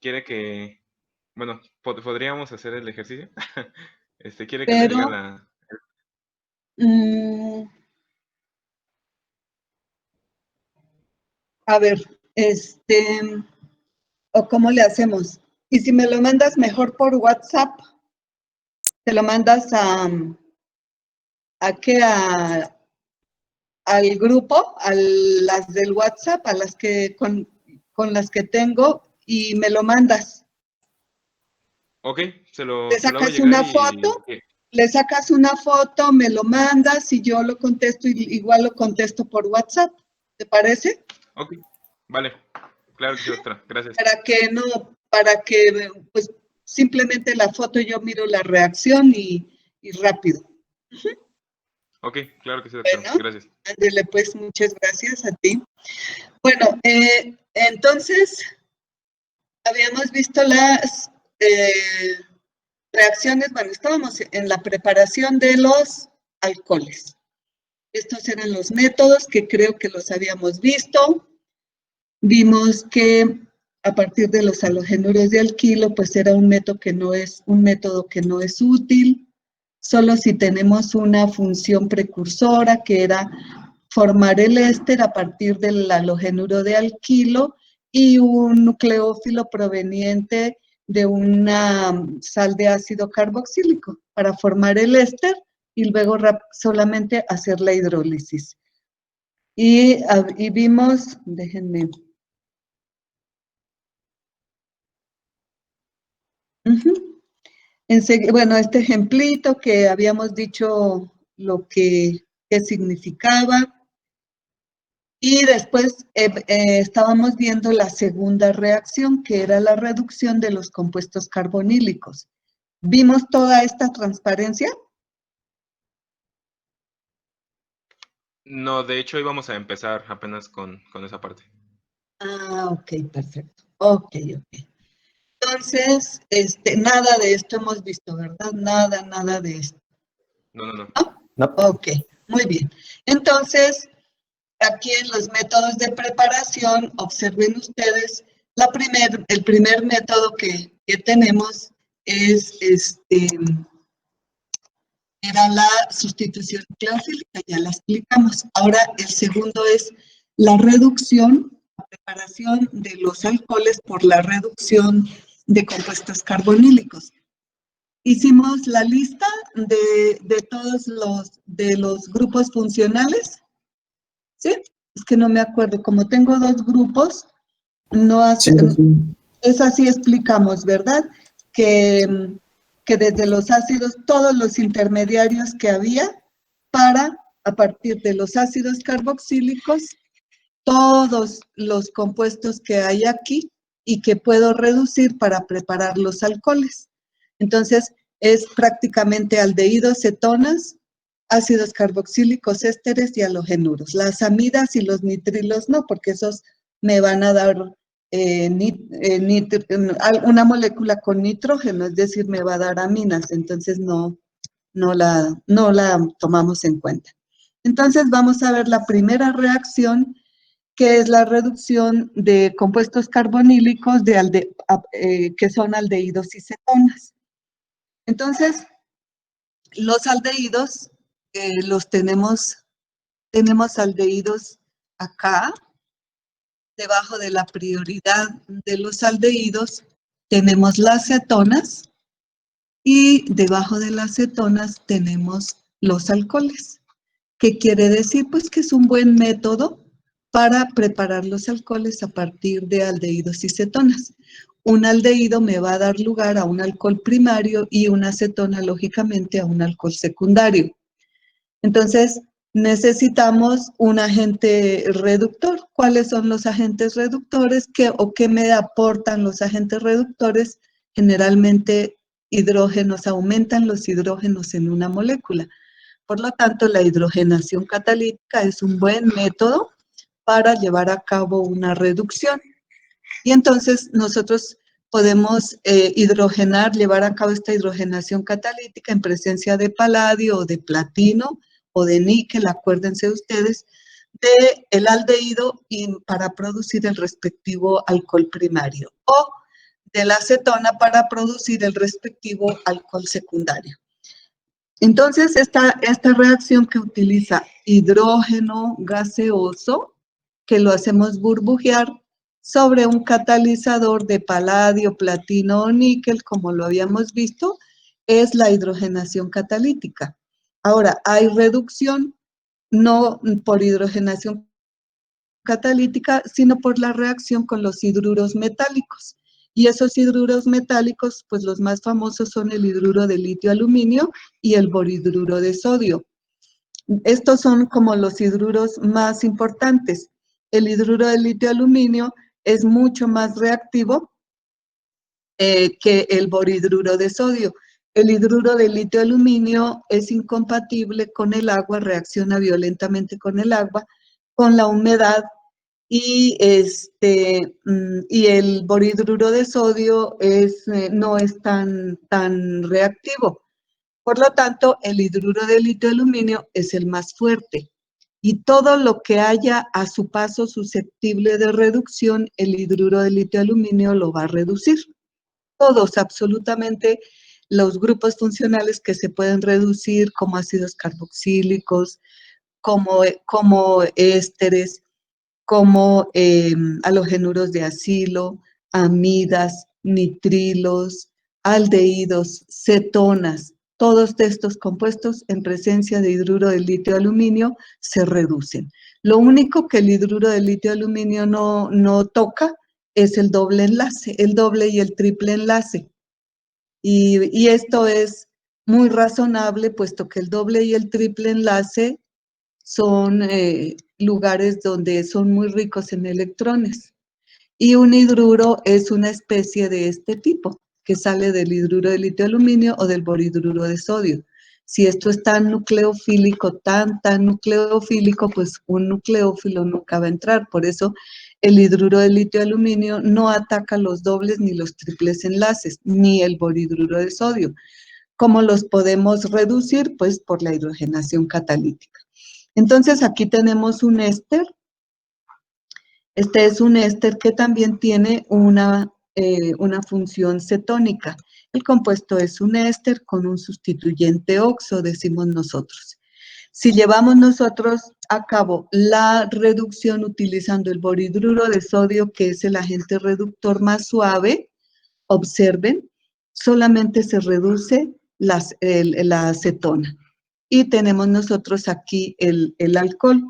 quiere que, bueno, podríamos hacer el ejercicio. Quiere que le Pero, diga la... a ver, o cómo le hacemos. Y si me lo mandas mejor por WhatsApp, te lo mandas ¿a qué? Al grupo, a las del WhatsApp, a las que con las que tengo, y me lo mandas. Ok, se lo Le hago sacas llegar una y... foto, le sacas una foto, me lo mandas y yo lo contesto, y igual lo contesto por WhatsApp. ¿Te parece? Ok, vale. Claro que sí, doctora. Gracias. Para que pues simplemente la foto yo miro la reacción y rápido. Ok, claro que sí, doctora. Bueno, Gracias. ándele pues, muchas gracias a ti. Bueno, entonces habíamos visto las reacciones, bueno, estábamos en la preparación de los alcoholes. Estos eran los métodos que creo que los habíamos visto. Vimos que a partir de los halogenuros de alquilo, pues era un método que no es útil, solo si tenemos una función precursora, que era formar el éster a partir del halogenuro de alquilo y un nucleófilo proveniente de una sal de ácido carboxílico para formar el éster y luego solamente hacer la hidrólisis. Y vimos, déjenme. Bueno, este ejemplito que habíamos dicho lo que significaba. Y después estábamos viendo la segunda reacción, que era la reducción de los compuestos carbonílicos. ¿Vimos toda esta transparencia? No, de hecho íbamos a empezar apenas con esa parte. Ah, ok, perfecto. Ok. Entonces, nada de esto hemos visto, ¿verdad? Nada de esto. No. ¿No? Ok, muy bien. Entonces, aquí en los métodos de preparación, observen ustedes, el primer método que tenemos es era la sustitución nucleofílica, ya la explicamos. Ahora el segundo es la reducción, la preparación de los alcoholes por la reducción de compuestos carbonílicos. Hicimos la lista de todos los grupos funcionales, ¿sí? Es que no me acuerdo, como tengo dos grupos, no hace, sí. Es así explicamos, ¿verdad? Que desde los ácidos, todos los intermediarios que había a partir de los ácidos carboxílicos, todos los compuestos que hay aquí y que puedo reducir para preparar los alcoholes. Entonces, es prácticamente aldehídos, cetonas, ácidos carboxílicos, ésteres y halogenuros. Las amidas y los nitrilos no, porque esos me van a dar una molécula con nitrógeno, es decir, me va a dar aminas, entonces no la tomamos en cuenta. Entonces vamos a ver la primera reacción, que es la reducción de compuestos carbonílicos que son aldehídos y cetonas. Entonces, los aldehídos los tenemos aldehídos acá, debajo de la prioridad de los aldehídos, tenemos las cetonas y debajo de las cetonas tenemos los alcoholes. ¿Qué quiere decir? Pues que es un buen método para preparar los alcoholes a partir de aldehídos y cetonas. Un aldehído me va a dar lugar a un alcohol primario y una cetona, lógicamente, a un alcohol secundario. Entonces, necesitamos un agente reductor. ¿Cuáles son los agentes reductores? ¿Qué me aportan los agentes reductores? Generalmente hidrógenos, aumentan los hidrógenos en una molécula. Por lo tanto, la hidrogenación catalítica es un buen método para llevar a cabo una reducción. Y entonces nosotros podemos llevar a cabo esta hidrogenación catalítica en presencia de paladio o de platino o de níquel, acuérdense ustedes, del aldehído y para producir el respectivo alcohol primario, o de la acetona para producir el respectivo alcohol secundario. Entonces, esta reacción que utiliza hidrógeno gaseoso, que lo hacemos burbujear sobre un catalizador de paladio, platino o níquel, como lo habíamos visto, es la hidrogenación catalítica. Ahora, hay reducción no por hidrogenación catalítica, sino por la reacción con los hidruros metálicos. Y esos hidruros metálicos, pues los más famosos son el hidruro de litio-aluminio y el borhidruro de sodio. Estos son como los hidruros más importantes. El hidruro de litio-aluminio es mucho más reactivo que el borhidruro de sodio. El hidruro de litio-aluminio es incompatible con el agua, reacciona violentamente con el agua, con la humedad, y el borhidruro de sodio no es tan reactivo. Por lo tanto, el hidruro de litio-aluminio es el más fuerte. Y todo lo que haya a su paso susceptible de reducción, el hidruro de litio-aluminio lo va a reducir. Todos, absolutamente, los grupos funcionales que se pueden reducir, como ácidos carboxílicos, como ésteres, como halogenuros de acilo, amidas, nitrilos, aldehídos, cetonas. Todos estos compuestos en presencia de hidruro de litio-aluminio se reducen. Lo único que el hidruro de litio-aluminio no toca es el doble enlace, el doble y el triple enlace. Y esto es muy razonable, puesto que el doble y el triple enlace son lugares donde son muy ricos en electrones. Y un hidruro es una especie de este tipo, que sale del hidruro de litio-aluminio o del borhidruro de sodio. Si esto es tan nucleofílico, tan nucleofílico, pues un nucleófilo nunca va a entrar. Por eso el hidruro de litio-aluminio no ataca los dobles ni los triples enlaces, ni el borhidruro de sodio. ¿Cómo los podemos reducir? Pues por la hidrogenación catalítica. Entonces, aquí tenemos un éster. Este es un éster que también tiene una función cetónica. El compuesto es un éster con un sustituyente oxo, decimos nosotros. Si llevamos nosotros a cabo la reducción utilizando el borhidruro de sodio, que es el agente reductor más suave, observen, solamente se reduce la acetona. Y tenemos nosotros aquí el alcohol.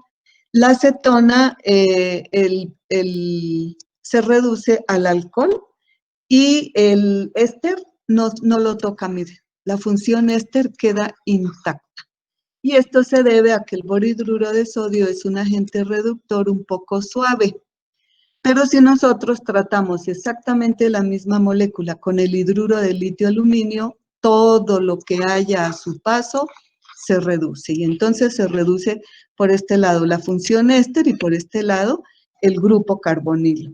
La acetona se reduce al alcohol y el éster no lo toca, mire. La función éster queda intacta. Y esto se debe a que el borhidruro de sodio es un agente reductor un poco suave. Pero si nosotros tratamos exactamente la misma molécula con el hidruro de litio-aluminio, todo lo que haya a su paso se reduce. Y entonces se reduce por este lado la función éster y por este lado el grupo carbonilo.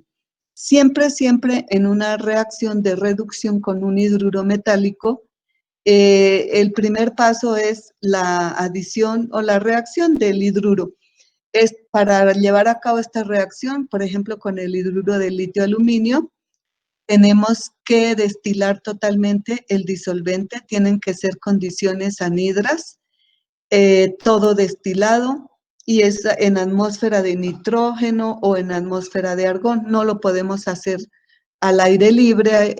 Siempre en una reacción de reducción con un hidruro metálico, el primer paso es la adición o la reacción del hidruro. Es para llevar a cabo esta reacción, por ejemplo, con el hidruro de litio-aluminio, tenemos que destilar totalmente el disolvente, tienen que ser condiciones anhidras, todo destilado, y es en atmósfera de nitrógeno o en atmósfera de argón. No lo podemos hacer al aire libre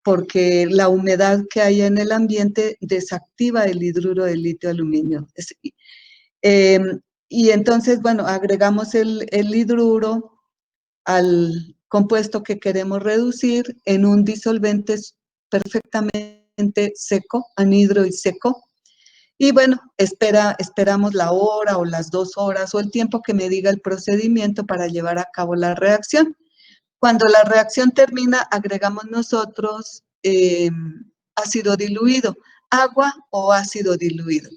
porque la humedad que hay en el ambiente desactiva el hidruro de litio-aluminio. Y entonces, bueno, agregamos el hidruro al compuesto que queremos reducir en un disolvente perfectamente seco, anhidro y seco. Y bueno, esperamos la hora o las 2 horas o el tiempo que me diga el procedimiento para llevar a cabo la reacción. Cuando la reacción termina, agregamos nosotros ácido diluido, agua o ácido diluido,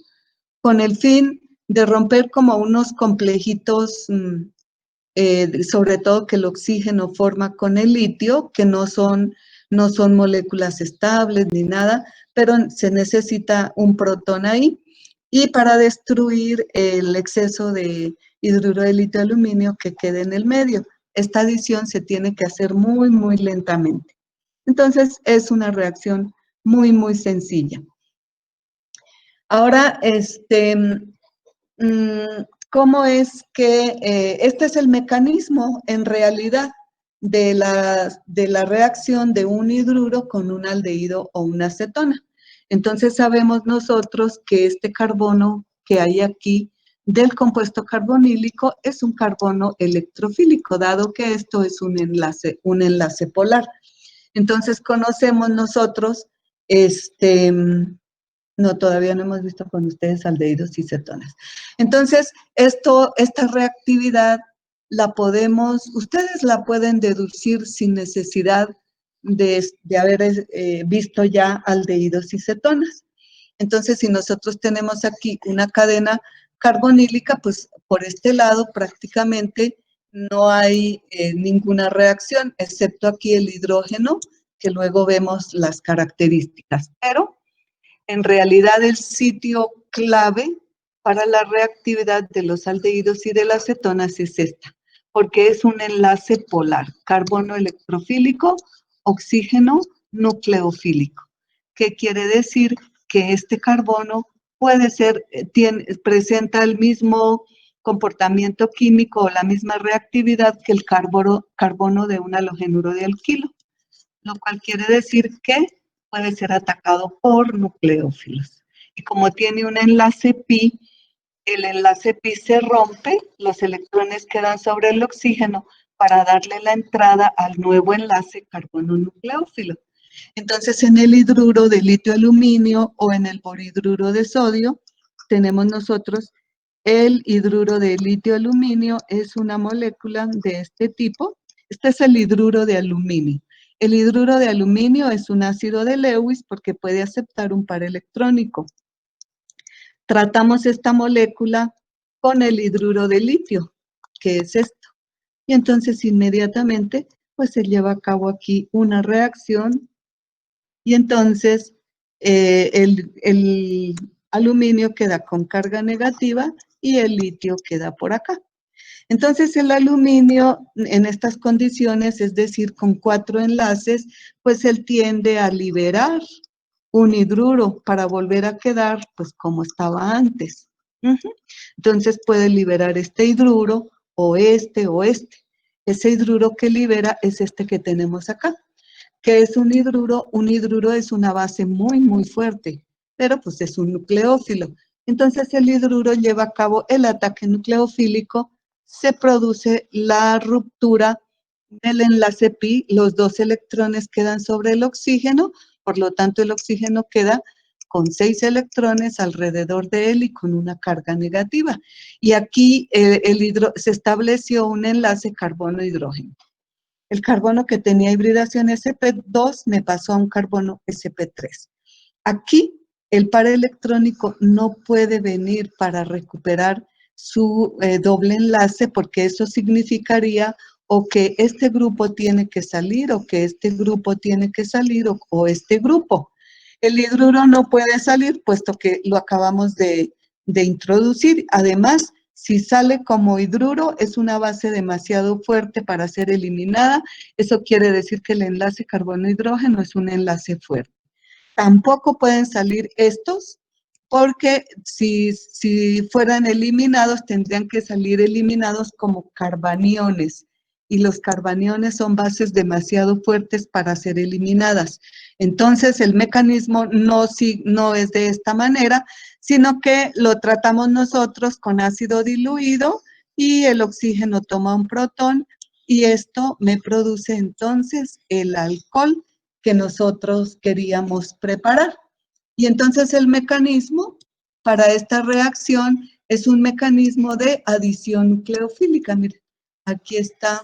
con el fin de romper como unos complejitos, sobre todo que el oxígeno forma con el litio, que no son moléculas estables ni nada, pero se necesita un protón ahí. Y para destruir el exceso de hidruro de litio de aluminio que quede en el medio. Esta adición se tiene que hacer muy, muy lentamente. Entonces, es una reacción muy, muy sencilla. Ahora, ¿cómo es que este es el mecanismo en realidad de la reacción de un hidruro con un aldehído o una acetona? Entonces sabemos nosotros que este carbono que hay aquí del compuesto carbonílico es un carbono electrofílico, dado que esto es un enlace polar. Entonces conocemos nosotros no, todavía no hemos visto con ustedes aldehídos y cetonas. Entonces, esta reactividad ustedes la pueden deducir sin necesidad de haber visto ya aldehídos y cetonas. Entonces, si nosotros tenemos aquí una cadena carbonílica, pues por este lado prácticamente no hay ninguna reacción, excepto aquí el hidrógeno, que luego vemos las características. Pero en realidad, el sitio clave para la reactividad de los aldehídos y de las cetonas es esta, porque es un enlace polar, carbono electrofílico, oxígeno nucleofílico. ¿Qué quiere decir? Que este carbono presenta el mismo comportamiento químico o la misma reactividad que el carbono de un halogenuro de alquilo, lo cual quiere decir que puede ser atacado por nucleófilos. Y como tiene un enlace pi, el enlace pi se rompe, los electrones quedan sobre el oxígeno para darle la entrada al nuevo enlace carbono nucleófilo. Entonces, en el hidruro de litio-aluminio o en el borhidruro de sodio, tenemos nosotros el hidruro de litio-aluminio, es una molécula de este tipo. Este es el hidruro de aluminio. El hidruro de aluminio es un ácido de Lewis porque puede aceptar un par electrónico. Tratamos esta molécula con el hidruro de litio, que es esto. Y entonces inmediatamente pues se lleva a cabo aquí una reacción y entonces el aluminio queda con carga negativa y el litio queda por acá. Entonces el aluminio en estas condiciones, es decir, con 4 enlaces, pues él tiende a liberar un hidruro para volver a quedar pues como estaba antes. Entonces puede liberar este hidruro o este o este. Ese hidruro que libera es este que tenemos acá. ¿Qué es un hidruro? Un hidruro es una base muy, muy fuerte, pero pues es un nucleófilo. Entonces el hidruro lleva a cabo el ataque nucleofílico, se produce la ruptura del enlace pi, los 2 electrones quedan sobre el oxígeno, por lo tanto el oxígeno queda con 6 electrones alrededor de él y con una carga negativa. Y aquí se estableció un enlace carbono-hidrógeno. El carbono que tenía hibridación sp2 me pasó a un carbono sp3. Aquí el par electrónico no puede venir para recuperar su doble enlace porque eso significaría o que este grupo tiene que salir o que este grupo tiene que salir o este grupo. El hidruro no puede salir puesto que lo acabamos de introducir. Además, si sale como hidruro, es una base demasiado fuerte para ser eliminada. Eso quiere decir que el enlace carbono-hidrógeno es un enlace fuerte. Tampoco pueden salir estos, porque si fueran eliminados, tendrían que salir eliminados como carbaniones. Y los carbaniones son bases demasiado fuertes para ser eliminadas. Entonces, el mecanismo no es de esta manera, sino que lo tratamos nosotros con ácido diluido y el oxígeno toma un protón y esto me produce entonces el alcohol que nosotros queríamos preparar. Y entonces el mecanismo para esta reacción es un mecanismo de adición nucleofílica. Miren, aquí está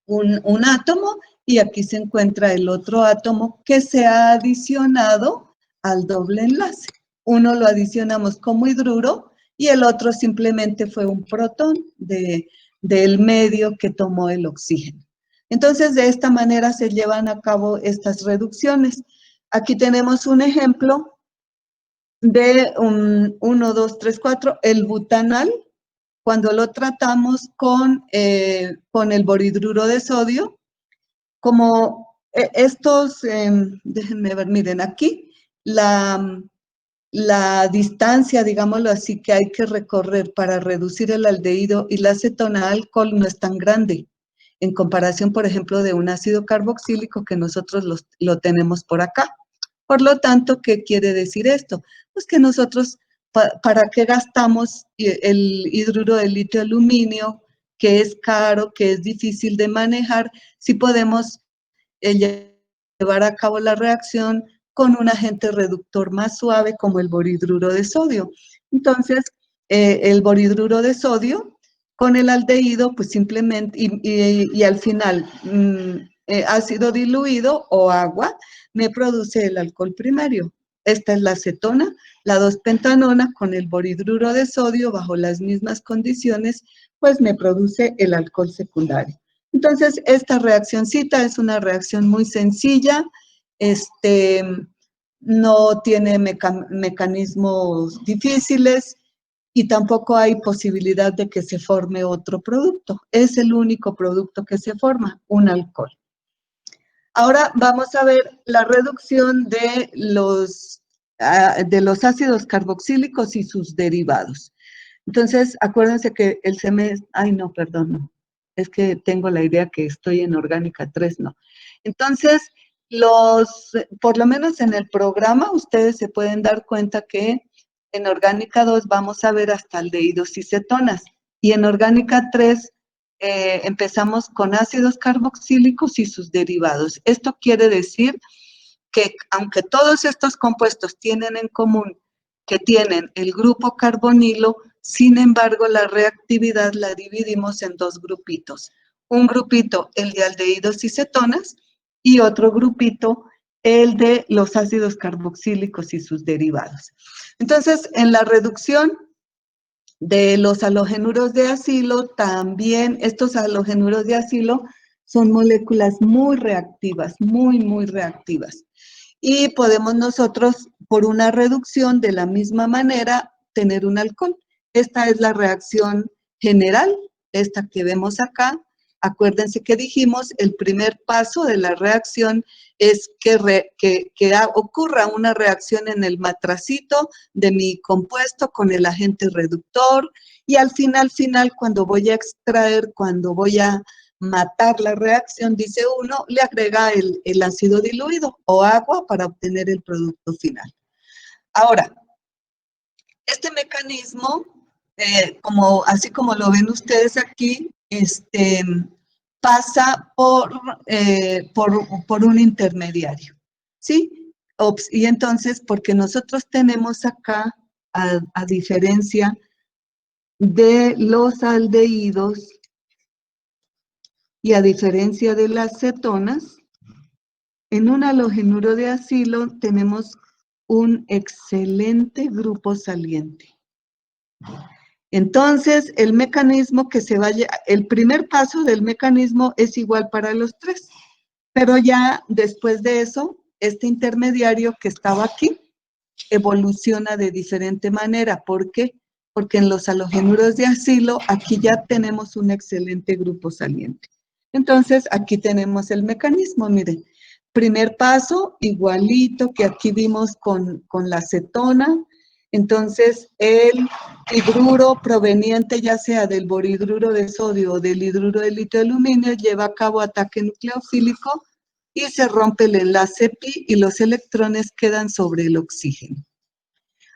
un átomo y aquí se encuentra el otro átomo que se ha adicionado al doble enlace. Uno lo adicionamos como hidruro y el otro simplemente fue un protón del medio que tomó el oxígeno. Entonces, de esta manera se llevan a cabo estas reducciones. Aquí tenemos un ejemplo de 1, 2, 3, 4, el butanal. cuando lo tratamos con el boridruro de sodio, como estos, déjenme ver, miren aquí, la distancia, digámoslo así, que hay que recorrer para reducir el aldehído y la acetona alcohol no es tan grande, en comparación, por ejemplo, de un ácido carboxílico que nosotros lo tenemos por acá. Por lo tanto, ¿qué quiere decir esto? Pues que nosotros, ¿para qué gastamos el hidruro de litio aluminio, que es caro, que es difícil de manejar, si podemos llevar a cabo la reacción con un agente reductor más suave como el boridruro de sodio? Entonces, el boridruro de sodio con el aldehído, pues simplemente, y al final, ácido diluido o agua, me produce el alcohol primario. Esta es la acetona, la 2-pentanona con el boridruro de sodio bajo las mismas condiciones, pues me produce el alcohol secundario. Entonces, esta reaccioncita es una reacción muy sencilla, no tiene mecanismos difíciles y tampoco hay posibilidad de que se forme otro producto. Es el único producto que se forma, un alcohol. Ahora vamos a ver la reducción de los ácidos carboxílicos y sus derivados. Entonces, acuérdense que el semestre, ay no, perdón, no, es que tengo la idea que estoy en orgánica 3, no. Entonces, por lo menos en el programa, ustedes se pueden dar cuenta que en orgánica 2 vamos a ver hasta aldehídos y cetonas, y en orgánica 3 empezamos con ácidos carboxílicos y sus derivados. Esto quiere decir que aunque todos estos compuestos tienen en común que tienen el grupo carbonilo, sin embargo, la reactividad la dividimos en dos grupitos. Un grupito, el de aldehídos y cetonas, y otro grupito, el de los ácidos carboxílicos y sus derivados. Entonces, en la reducción de los halogenuros de acilo, también estos halogenuros de acilo son moléculas muy reactivas, muy reactivas. Y podemos nosotros, por una reducción de la misma manera, tener un alcohol. Esta es la reacción general, esta que vemos acá. Acuérdense que dijimos, el primer paso de la reacción es que ocurra una reacción en el matracito de mi compuesto con el agente reductor, y al final, cuando voy a extraer, cuando voy a matar la reacción, dice uno, le agrega el ácido diluido o agua para obtener el producto final. Ahora, este mecanismo, así como lo ven ustedes aquí, pasa por un intermediario, ¿sí? Y entonces, porque nosotros tenemos acá, a diferencia de los aldehídos y a diferencia de las cetonas, en un halogenuro de acilo tenemos un excelente grupo saliente. Entonces, el mecanismo el primer paso del mecanismo es igual para los tres, pero ya después de eso, este intermediario que estaba aquí evoluciona de diferente manera. ¿Por qué? Porque en los halogenuros de acilo, aquí ya tenemos un excelente grupo saliente. Entonces, aquí tenemos el mecanismo, miren. Primer paso, igualito que aquí vimos con la acetona. Entonces, el hidruro proveniente ya sea del boridruro de sodio o del hidruro de litio de aluminio lleva a cabo ataque nucleofílico y se rompe el enlace pi y los electrones quedan sobre el oxígeno.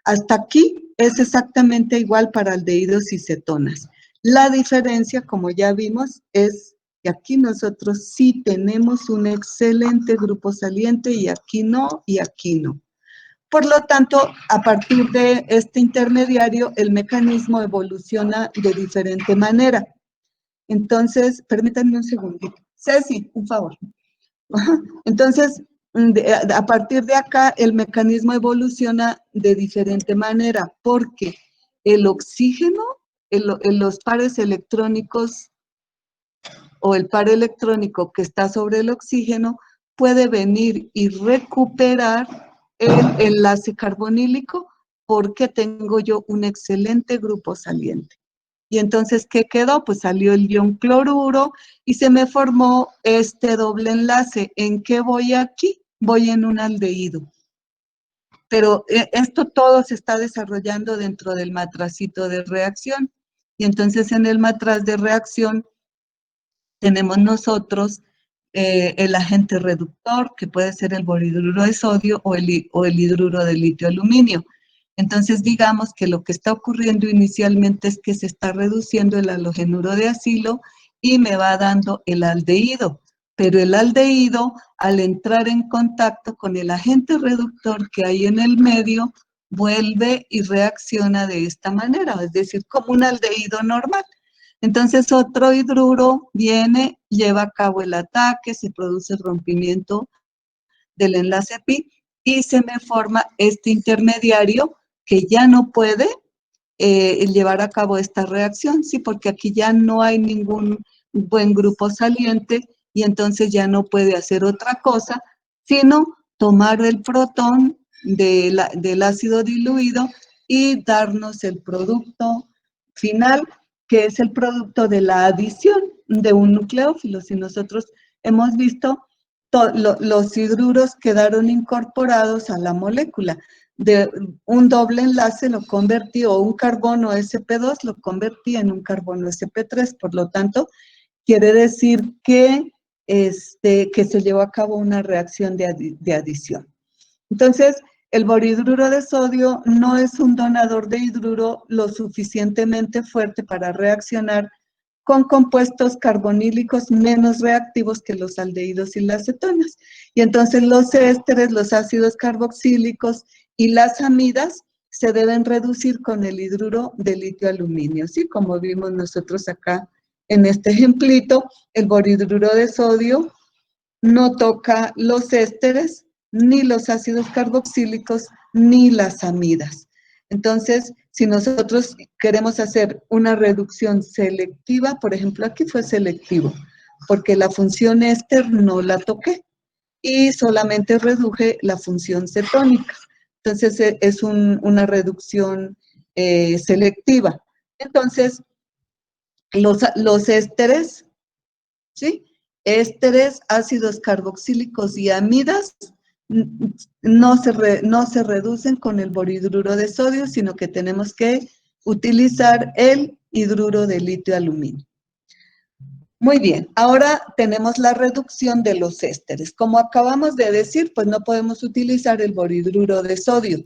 Hasta aquí es exactamente igual para aldehídos y cetonas. La diferencia, como ya vimos, es que aquí nosotros sí tenemos un excelente grupo saliente y aquí no, y aquí no. Por lo tanto, a partir de este intermediario, el mecanismo evoluciona de diferente manera. Entonces, permítanme un segundito. Ceci, un favor. Entonces, a partir de acá, el mecanismo evoluciona de diferente manera, porque el oxígeno, los pares electrónicos o el par electrónico que está sobre el oxígeno puede venir y recuperar el enlace carbonílico porque tengo yo un excelente grupo saliente. Y entonces, ¿qué quedó? Pues salió el ion cloruro y se me formó este doble enlace. ¿En qué voy aquí? Voy en un aldehído. Pero esto todo se está desarrollando dentro del matracito de reacción. Y entonces en el matraz de reacción tenemos nosotros el agente reductor, que puede ser el borhidruro de sodio o el hidruro de litio-aluminio. Entonces, digamos que lo que está ocurriendo inicialmente es que se está reduciendo el halogenuro de acilo y me va dando el aldehído. Pero el aldehído, al entrar en contacto con el agente reductor que hay en el medio, vuelve y reacciona de esta manera, es decir, como un aldehído normal. Entonces otro hidruro viene, lleva a cabo el ataque, se produce el rompimiento del enlace pi y se me forma este intermediario que ya no puede llevar a cabo esta reacción, ¿sí? Porque aquí ya no hay ningún buen grupo saliente y entonces ya no puede hacer otra cosa, sino tomar el protón del ácido diluido y darnos el producto final, que es el producto de la adición de un nucleófilo. Si nosotros hemos visto, los hidruros quedaron incorporados a la molécula. De un doble enlace lo convertí, o un carbono sp2 lo convertí en un carbono sp3, por lo tanto, quiere decir que se llevó a cabo una reacción de adición. Entonces, el borhidruro de sodio no es un donador de hidruro lo suficientemente fuerte para reaccionar con compuestos carbonílicos menos reactivos que los aldehídos y las cetonas. Y entonces los ésteres, los ácidos carboxílicos y las amidas se deben reducir con el hidruro de litio-aluminio, ¿sí? Como vimos nosotros acá en este ejemplito, el borhidruro de sodio no toca los ésteres, ni los ácidos carboxílicos, ni las amidas. Entonces, si nosotros queremos hacer una reducción selectiva, por ejemplo, aquí fue selectivo, porque la función éster no la toqué y solamente reduje la función cetónica. Entonces, es una reducción selectiva. Entonces, los ésteres, ¿sí? Ésteres, ácidos carboxílicos y amidas no se reducen con el borhidruro de sodio, sino que tenemos que utilizar el hidruro de litio-aluminio. Muy bien, ahora tenemos la reducción de los ésteres. Como acabamos de decir, pues no podemos utilizar el borhidruro de sodio.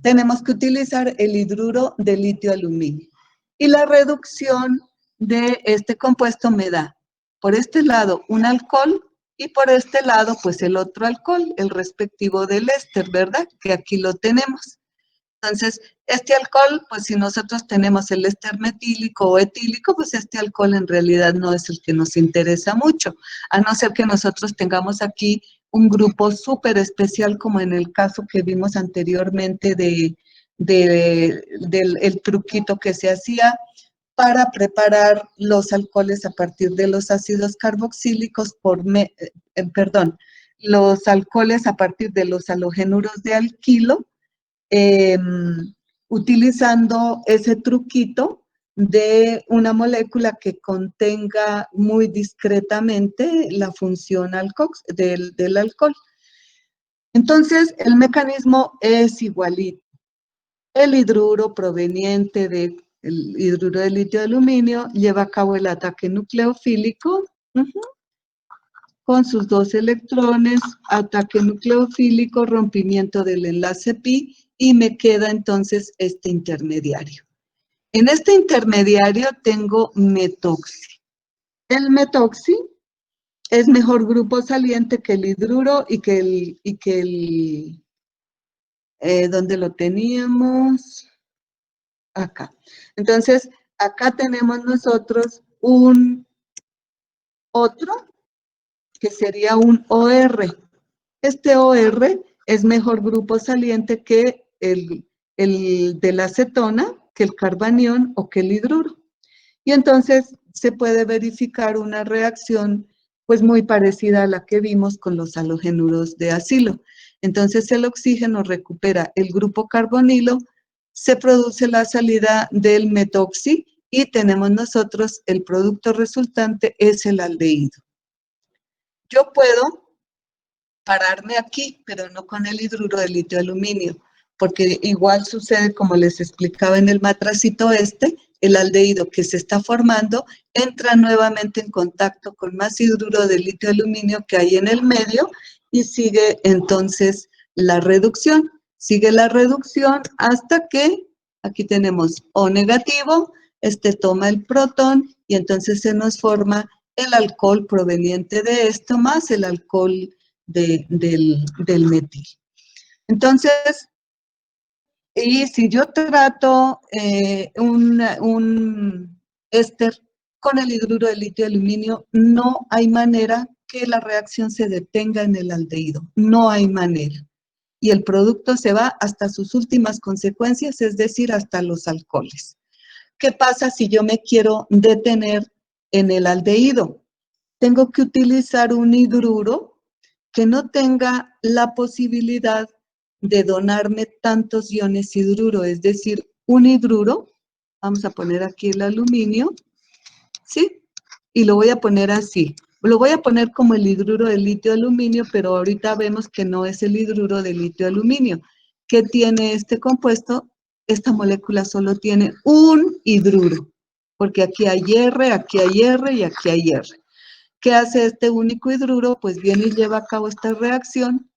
Tenemos que utilizar el hidruro de litio-aluminio. Y la reducción de este compuesto me da, por este lado, un alcohol y por este lado, pues el otro alcohol, el respectivo del éster, ¿verdad? Que aquí lo tenemos. Entonces, este alcohol, pues si nosotros tenemos el éster metílico o etílico, pues este alcohol en realidad no es el que nos interesa mucho, a no ser que nosotros tengamos aquí un grupo súper especial, como en el caso que vimos anteriormente del truquito que se hacía para preparar los alcoholes a partir de los ácidos carboxílicos los alcoholes a partir de los halogenuros de alquilo, utilizando ese truquito de una molécula que contenga muy discretamente la función del alcohol. Entonces, el mecanismo es igualito. El hidruro proveniente del hidruro de litio de aluminio lleva a cabo el ataque nucleofílico con sus 2 electrones, ataque nucleofílico, rompimiento del enlace pi, y me queda entonces este intermediario. En este intermediario tengo metoxi. El metoxi es mejor grupo saliente que el hidruro ¿dónde lo teníamos? Acá. Entonces, acá tenemos nosotros un otro que sería un OR. Este OR es mejor grupo saliente que el de la acetona, que el carbanión o que el hidruro. Y entonces se puede verificar una reacción pues muy parecida a la que vimos con los halogenuros de acilo. Entonces el oxígeno recupera el grupo carbonilo, se produce la salida del metoxi y tenemos nosotros el producto resultante es el aldehído. Yo puedo pararme aquí, pero no con el hidruro de litio de aluminio, porque igual sucede como les explicaba en el matracito el aldehído que se está formando entra nuevamente en contacto con más hidruro de litio de aluminio que hay en el medio y sigue entonces la reducción. Sigue la reducción hasta que aquí tenemos O negativo, toma el protón y entonces se nos forma el alcohol proveniente de esto más el alcohol del metil. Entonces, y si yo trato un éster con el hidruro de litio de aluminio, no hay manera que la reacción se detenga en el aldehído, no hay manera. Y el producto se va hasta sus últimas consecuencias, es decir, hasta los alcoholes. ¿Qué pasa si yo me quiero detener en el aldehído? Tengo que utilizar un hidruro que no tenga la posibilidad de donarme tantos iones hidruro, es decir, un hidruro, vamos a poner aquí el aluminio, ¿sí? Y lo voy a poner así. Lo voy a poner como el hidruro de litio aluminio, pero ahorita vemos que no es el hidruro de litio aluminio. ¿Qué tiene este compuesto? Esta molécula solo tiene un hidruro, porque aquí hay R, aquí hay R y aquí hay R. ¿Qué hace este único hidruro? Pues viene y lleva a cabo esta reacción,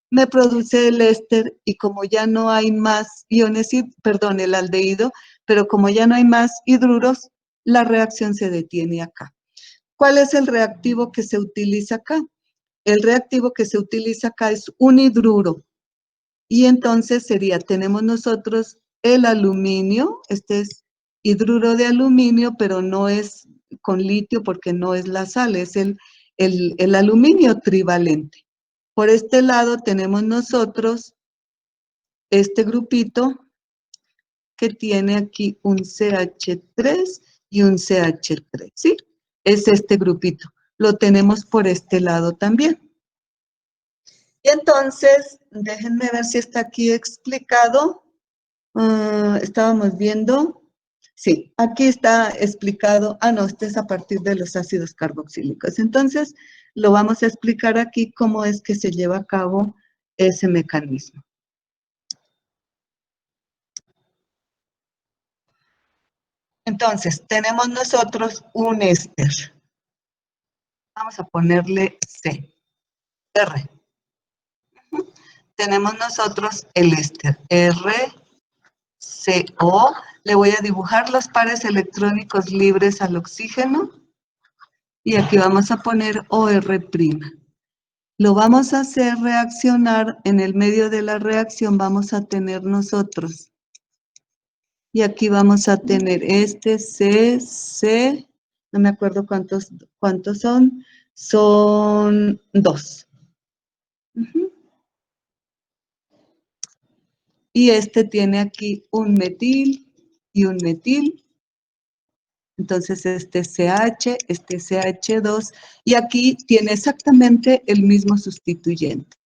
me produce el éster y como ya no hay más iones, perdón, el aldehído, pero como ya no hay más hidruros, la reacción se detiene acá. ¿Cuál es el reactivo que se utiliza acá? El reactivo que se utiliza acá es un hidruro. Y entonces sería, tenemos nosotros el aluminio, este es hidruro de aluminio, pero no es con litio porque no es la sal, es el aluminio trivalente. Por este lado tenemos nosotros este grupito que tiene aquí un CH3 y un CH3, ¿sí? Es este grupito. Lo tenemos por este lado también. Y entonces, déjenme ver si está aquí explicado. Estábamos viendo. Sí, aquí está explicado. Ah, no, este es a partir de los ácidos carboxílicos. Entonces, lo vamos a explicar aquí cómo es que se lleva a cabo ese mecanismo. Entonces, tenemos nosotros un éster. Vamos a ponerle C, R. Tenemos nosotros el éster, RCO. Le voy a dibujar los pares electrónicos libres al oxígeno. Y aquí vamos a poner OR'. Lo vamos a hacer reaccionar, en el medio de la reacción vamos a tener nosotros. Y aquí vamos a tener C, no me acuerdo cuántos son 2. Y tiene aquí un metil y un metil. Entonces este CH, este CH2, y aquí tiene exactamente el mismo sustituyente.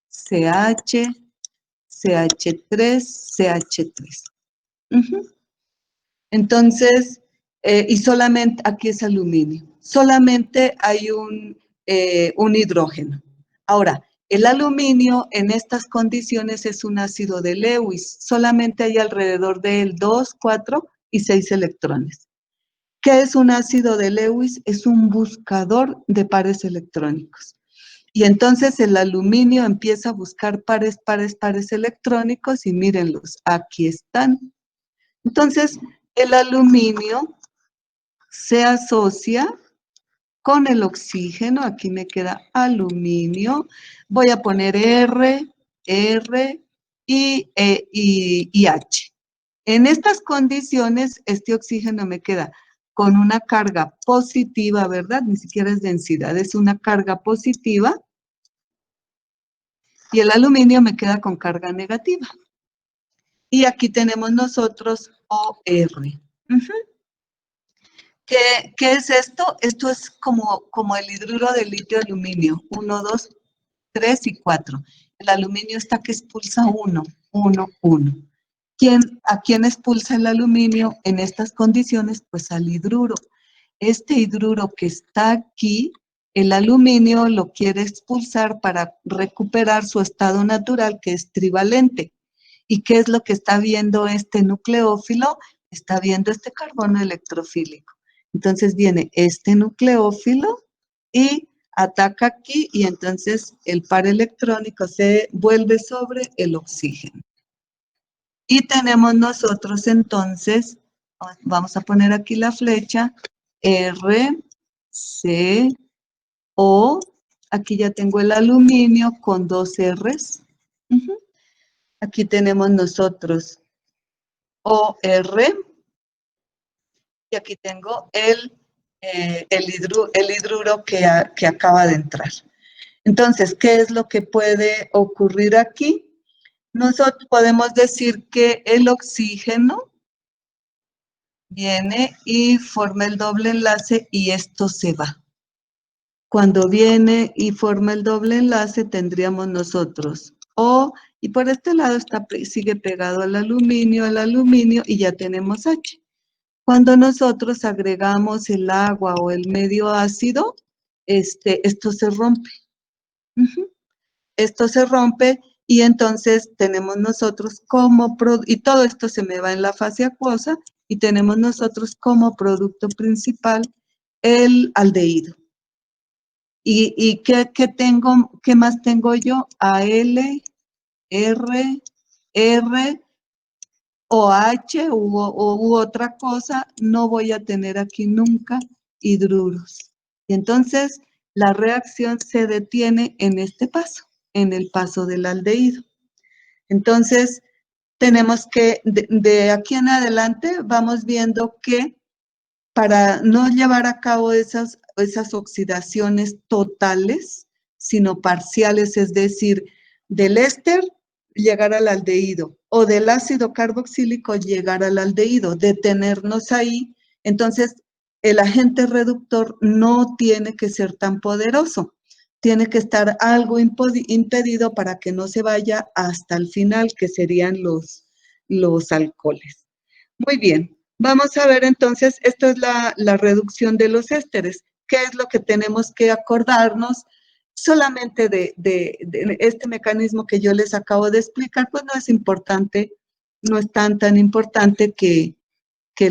CH, CH3, CH3. Entonces, y solamente, aquí es aluminio, solamente hay un hidrógeno. Ahora, el aluminio en estas condiciones es un ácido de Lewis, solamente hay alrededor de él 2, 4 y 6 electrones. ¿Qué es un ácido de Lewis? Es un buscador de pares electrónicos. Y entonces el aluminio empieza a buscar pares electrónicos y mírenlos, aquí están. Entonces, el aluminio se asocia con el oxígeno, aquí me queda aluminio, voy a poner R y H. En estas condiciones, este oxígeno me queda con una carga positiva, ¿verdad? Ni siquiera es densidad, es una carga positiva. Y el aluminio me queda con carga negativa. Y aquí tenemos nosotros OR. ¿Qué es esto? Esto es como el hidruro de litio de aluminio. 1, 2, 3 y 4. El aluminio está que expulsa 1, 1, 1. ¿A quién expulsa el aluminio en estas condiciones? Pues al hidruro. Este hidruro que está aquí, el aluminio lo quiere expulsar para recuperar su estado natural, que es trivalente. ¿Y qué es lo que está viendo este nucleófilo? Está viendo este carbono electrofílico. Entonces viene este nucleófilo y ataca aquí y entonces el par electrónico se vuelve sobre el oxígeno. Y tenemos nosotros entonces, vamos a poner aquí la flecha, R, C, O, aquí ya tengo el aluminio con dos R's. Aquí tenemos nosotros OR, y aquí tengo el hidruro que acaba de entrar. Entonces, ¿qué es lo que puede ocurrir aquí? Nosotros podemos decir que el oxígeno viene y forma el doble enlace y esto se va. Cuando viene y forma el doble enlace tendríamos nosotros O, y por este lado sigue pegado al aluminio y ya tenemos H. Cuando nosotros agregamos el agua o el medio ácido, esto se rompe. Esto se rompe y entonces tenemos nosotros y todo esto se me va en la fase acuosa y tenemos nosotros como producto principal el aldehído. ¿Y qué más tengo yo? AL, R, R, OH u otra cosa, no voy a tener aquí nunca hidruros. Y entonces la reacción se detiene en este paso, en el paso del aldehído. Entonces, tenemos que, de aquí en adelante, vamos viendo que para no llevar a cabo esas oxidaciones totales, sino parciales, es decir, del éster llegar al aldehído o del ácido carboxílico llegar al aldehído, detenernos ahí. Entonces, el agente reductor no tiene que ser tan poderoso, tiene que estar algo impedido para que no se vaya hasta el final, que serían los alcoholes. Muy bien, vamos a ver entonces, esto es la reducción de los ésteres. ¿Qué es lo que tenemos que acordarnos? Solamente de este mecanismo que yo les acabo de explicar, pues no es importante, no es tan importante que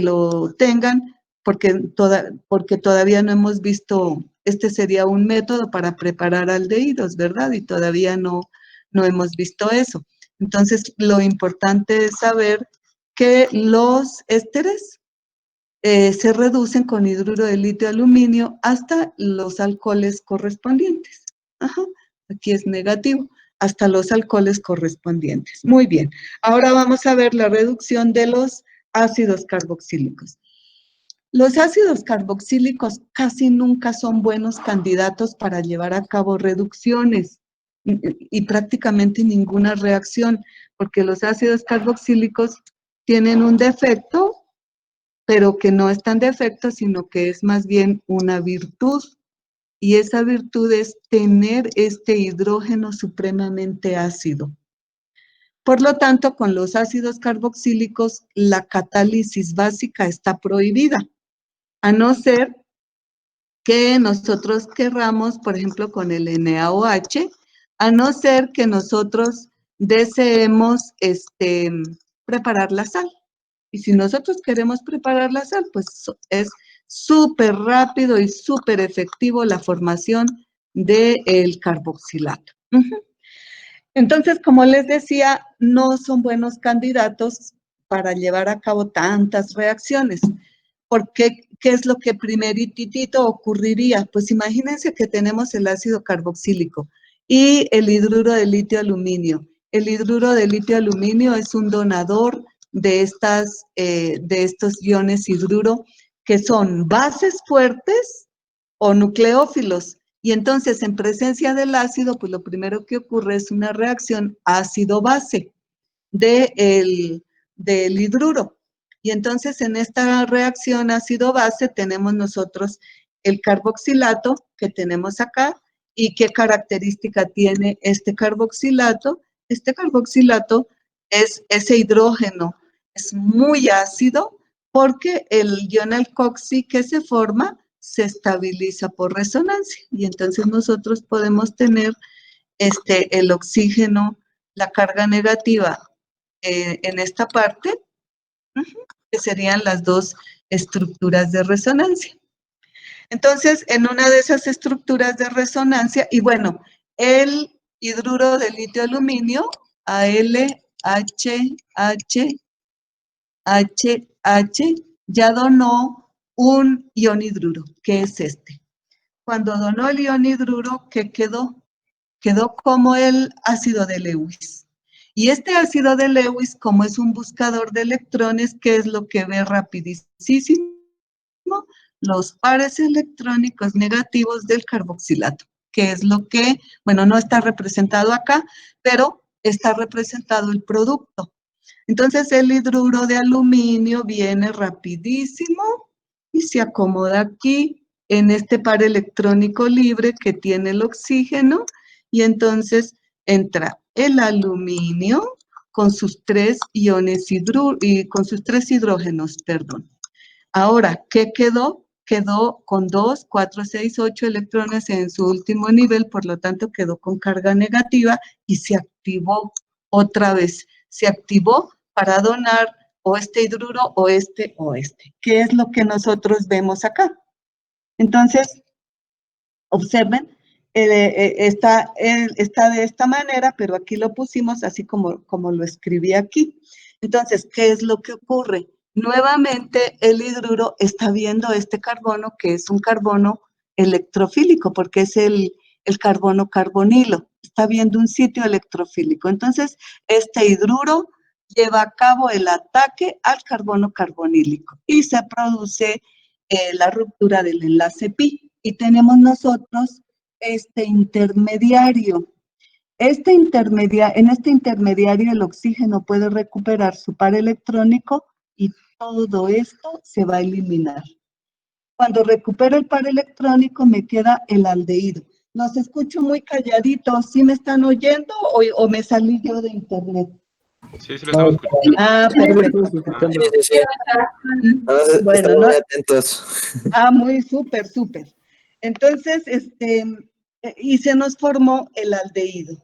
lo tengan, porque todavía no hemos visto, este sería un método para preparar aldehídos, ¿verdad? Y todavía no hemos visto eso. Entonces, lo importante es saber que los ésteres se reducen con hidruro de litio aluminio hasta los alcoholes correspondientes. Ajá, aquí es negativo, hasta los alcoholes correspondientes. Muy bien, ahora vamos a ver la reducción de los ácidos carboxílicos. Los ácidos carboxílicos casi nunca son buenos candidatos para llevar a cabo reducciones y prácticamente ninguna reacción, porque los ácidos carboxílicos tienen un defecto, pero que no es tan defecto, sino que es más bien una virtud. Y esa virtud es tener este hidrógeno supremamente ácido. Por lo tanto, con los ácidos carboxílicos, la catálisis básica está prohibida, a no ser que nosotros querramos, por ejemplo, con el NaOH, a no ser que nosotros deseemos preparar la sal. Y si nosotros queremos preparar la sal, pues es súper rápido y súper efectivo la formación del carboxilato. Entonces, como les decía, no son buenos candidatos para llevar a cabo tantas reacciones. Porque, ¿qué es lo que primeritito ocurriría? Pues imagínense que tenemos el ácido carboxílico y el hidruro de litio aluminio. El hidruro de litio aluminio es un donador de estos iones hidruro que son bases fuertes o nucleófilos. Y entonces, en presencia del ácido, pues lo primero que ocurre es una reacción ácido-base del hidruro. Y entonces, en esta reacción ácido-base tenemos nosotros el carboxilato que tenemos acá. ¿Y qué característica tiene este carboxilato? Este carboxilato ese hidrógeno es muy ácido porque el ion alcoxi que se forma se estabiliza por resonancia. Y entonces nosotros podemos tener el oxígeno, la carga negativa en esta parte, que serían las dos estructuras de resonancia. Entonces, en una de esas estructuras de resonancia, y bueno, el hidruro de litio aluminio, AlHHH, ya donó un ion hidruro, que es este. Cuando donó el ion hidruro, ¿qué quedó? Quedó como el ácido de Lewis. Y este ácido de Lewis, como es un buscador de electrones, ¿qué es lo que ve rapidísimo? Los pares electrónicos negativos del carboxilato, que es lo que, bueno, no está representado acá, pero está representado el producto. Entonces el hidruro de aluminio viene rapidísimo y se acomoda aquí en este par electrónico libre que tiene el oxígeno, y entonces entra el aluminio con sus tres iones y con sus tres hidrógenos, perdón. Ahora, ¿qué quedó? Quedó con 2, 4, 6, 8 electrones en su último nivel, por lo tanto quedó con carga negativa y se activó otra vez. Se activó para donar o este hidruro o este o este. ¿Qué es lo que nosotros vemos acá? Entonces, observen, está de esta manera, pero aquí lo pusimos así como lo escribí aquí. Entonces, ¿qué es lo que ocurre? Nuevamente, el hidruro está viendo este carbono, que es un carbono electrofílico, porque es el carbono carbonilo. Está viendo un sitio electrofílico. Entonces, este hidruro lleva a cabo el ataque al carbono carbonílico y se produce la ruptura del enlace pi. Y tenemos nosotros este intermediario. En este intermediario el oxígeno puede recuperar su par electrónico y todo esto se va a eliminar. Cuando recupero el par electrónico me queda el aldehído. Los escucho muy calladitos. ¿Sí me están oyendo o me salí yo de internet? Sí, sí lo estamos escuchando. Ah, perfecto. Bueno, estamos muy atentos. muy súper, súper. Entonces, y se nos formó el aldehído.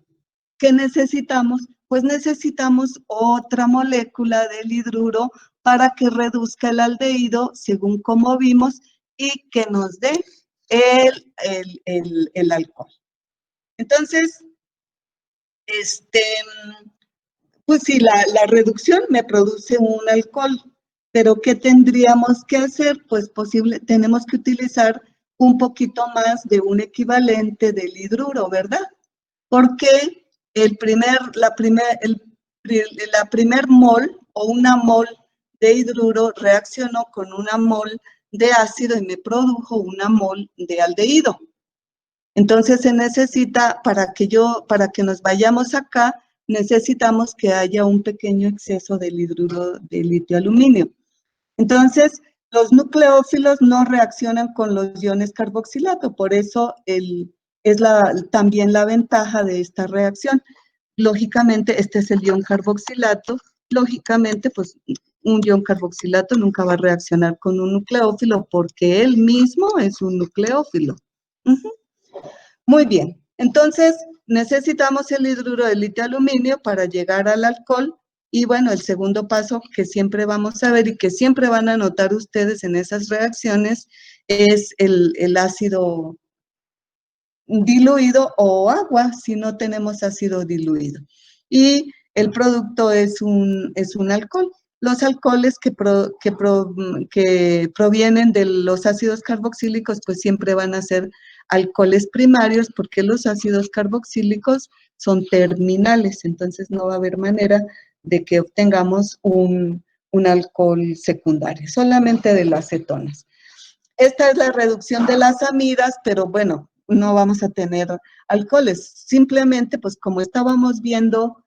¿Qué necesitamos? Pues necesitamos otra molécula del hidruro para que reduzca el aldehído, según como vimos, y que nos dé el alcohol. Entonces, pues sí, la reducción me produce un alcohol, pero ¿qué tendríamos que hacer? Pues tenemos que utilizar un poquito más de un equivalente del hidruro, ¿verdad? Porque la primer mol o una mol de hidruro reaccionó con una mol de ácido y me produjo una mol de aldehído. Entonces se necesita, para que nos vayamos acá, necesitamos que haya un pequeño exceso del hidruro de litio aluminio. Entonces, los nucleófilos no reaccionan con los iones carboxilato, por eso también la ventaja de esta reacción. Lógicamente, este es el ion carboxilato. Lógicamente, pues un ion carboxilato nunca va a reaccionar con un nucleófilo porque él mismo es un nucleófilo. Muy bien, entonces necesitamos el hidruro de litio aluminio para llegar al alcohol. Y bueno, el segundo paso que siempre vamos a ver y que siempre van a notar ustedes en esas reacciones es el ácido diluido o agua, si no tenemos ácido diluido. Y el producto es un alcohol. Los alcoholes que provienen de los ácidos carboxílicos, pues siempre van a ser alcoholes primarios, porque los ácidos carboxílicos son terminales, entonces no va a haber manera de que obtengamos un alcohol secundario, solamente de las cetonas. Esta es la reducción de las amidas, pero bueno, no vamos a tener alcoholes. Simplemente, pues como estábamos viendo,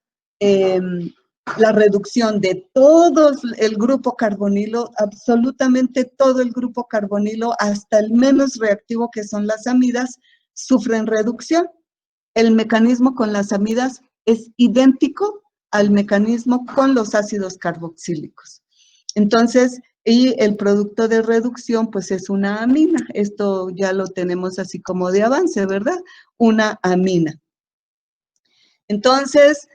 la reducción de todo el grupo carbonilo, absolutamente todo el grupo carbonilo, hasta el menos reactivo que son las amidas, sufren reducción. El mecanismo con las amidas es idéntico al mecanismo con los ácidos carboxílicos. Entonces, y el producto de reducción, pues es una amina. Esto ya lo tenemos así como de avance, ¿verdad? Una amina. Entonces,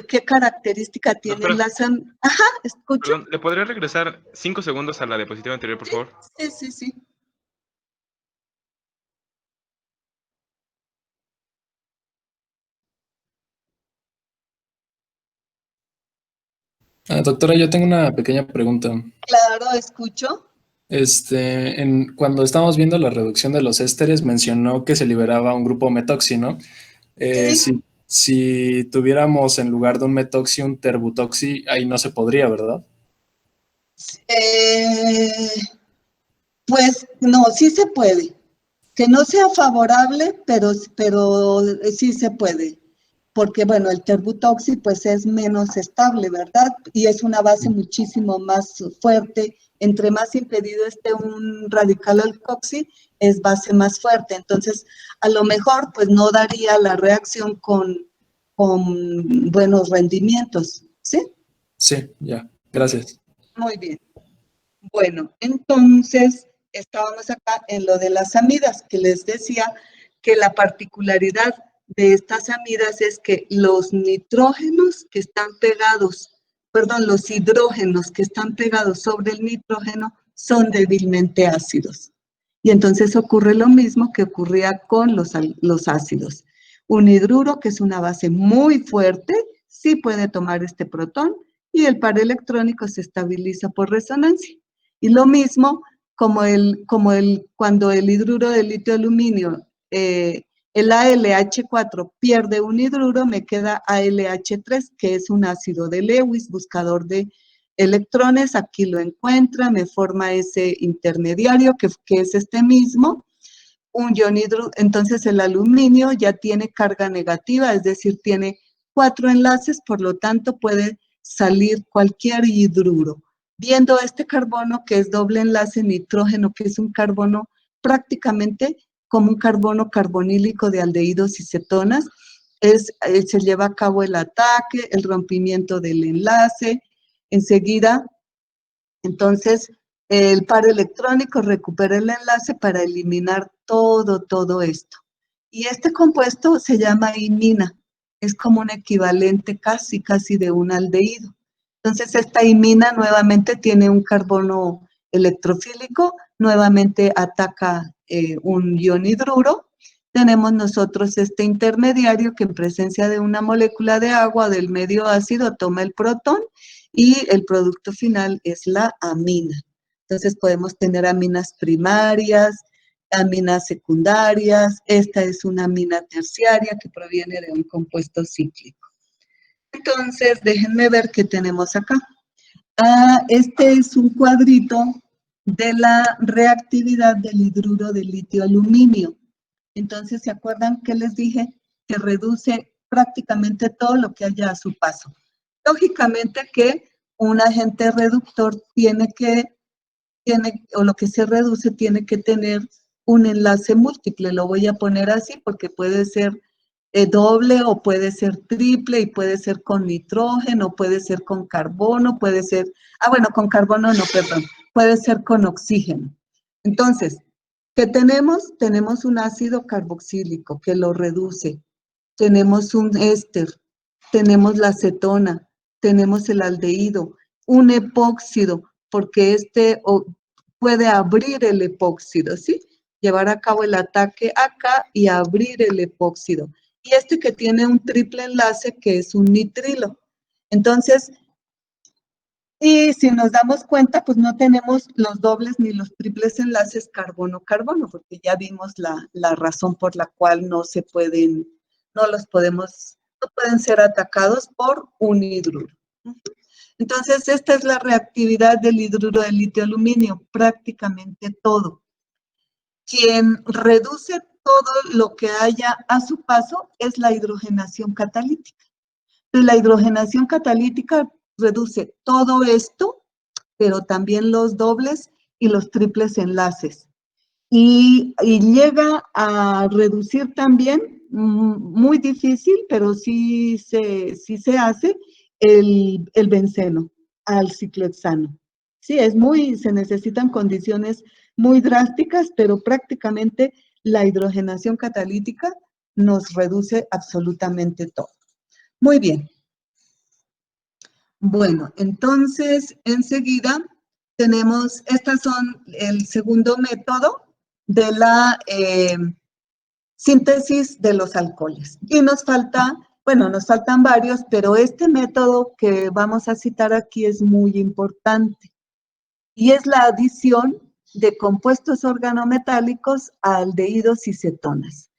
¿qué característica tienen Doctora, las aminas? Ajá, escucho. perdón, ¿le podría regresar 5 segundos a la diapositiva anterior, por favor? Sí, sí, sí. Doctora, yo tengo una pequeña pregunta. Claro, escucho. Cuando estábamos viendo la reducción de los ésteres, mencionó que se liberaba un grupo metoxi, ¿no? Sí. Si tuviéramos en lugar de un metoxi un terbutoxi, ahí no se podría, ¿verdad? Pues no, sí se puede. Que no sea favorable, pero sí se puede. Porque, bueno, el terbutoxi pues es menos estable, ¿verdad? Y es una base muchísimo más fuerte. Entre más impedido esté un radical alcoxi, es base más fuerte. Entonces, a lo mejor pues no daría la reacción con buenos rendimientos, ¿sí? Sí, ya. Gracias. Muy bien. Bueno, entonces estábamos acá en lo de las amidas, que les decía que la particularidad de estas amidas es que los nitrógenos que están pegados, perdón, los hidrógenos que están pegados sobre el nitrógeno son débilmente ácidos. Y entonces ocurre lo mismo que ocurría con los ácidos. Un hidruro, que es una base muy fuerte, sí puede tomar este protón y el par electrónico se estabiliza por resonancia. Y lo mismo cuando el hidruro de litio aluminio, el ALH4 pierde un hidruro, me queda ALH3, que es un ácido de Lewis, buscador de electrones. Aquí lo encuentra, me forma ese intermediario, que es este mismo, un ion hidruro. Entonces el aluminio ya tiene carga negativa, es decir, tiene 4 enlaces, por lo tanto puede salir cualquier hidruro. Viendo este carbono que es doble enlace nitrógeno, que es un carbono prácticamente como un carbono carbonílico de aldehídos y cetonas, se lleva a cabo el ataque, el rompimiento del enlace. Enseguida, entonces, el par electrónico recupera el enlace para eliminar todo esto. Y este compuesto se llama imina. Es como un equivalente casi de un aldehído. Entonces, esta imina nuevamente tiene un carbono electrofílico, nuevamente ataca un ion hidruro. Tenemos nosotros este intermediario que en presencia de una molécula de agua del medio ácido toma el protón y el producto final es la amina. Entonces podemos tener aminas primarias, aminas secundarias. Esta es una amina terciaria que proviene de un compuesto cíclico. Entonces, déjenme ver qué tenemos acá. Este es un cuadrito de la reactividad del hidruro de litio aluminio. Entonces, ¿se acuerdan que les dije? Que reduce prácticamente todo lo que haya a su paso. Lógicamente que un agente reductor o lo que se reduce tiene que tener un enlace múltiple. Lo voy a poner así porque puede ser doble o puede ser triple y puede ser con nitrógeno, puede ser con carbono, puede ser, bueno, con carbono no, perdón, puede ser con oxígeno. Entonces, ¿qué tenemos? Tenemos un ácido carboxílico que lo reduce, tenemos un éster, tenemos la acetona, tenemos el aldehído, un epóxido, porque puede abrir el epóxido, ¿sí? Llevar a cabo el ataque acá y abrir el epóxido. Y este que tiene un triple enlace que es un nitrilo. Entonces, y si nos damos cuenta, pues no tenemos los dobles ni los triples enlaces carbono-carbono, porque ya vimos la razón por la cual no pueden ser atacados por un hidruro. Entonces, esta es la reactividad del hidruro de litio-aluminio, prácticamente todo. Quien reduce todo lo que haya a su paso es la hidrogenación catalítica. Entonces, la hidrogenación catalítica reduce todo esto, pero también los dobles y los triples enlaces. Y llega a reducir también, muy difícil, pero sí se hace, el benceno al ciclohexano. Sí, se necesitan condiciones muy drásticas, pero prácticamente la hidrogenación catalítica nos reduce absolutamente todo. Muy bien. Bueno, entonces, enseguida tenemos, estas son el segundo método de la síntesis de los alcoholes. Y nos falta, bueno, nos faltan varios, pero este método que vamos a citar aquí es muy importante. Y es la adición de compuestos organometálicos a aldehídos y cetonas.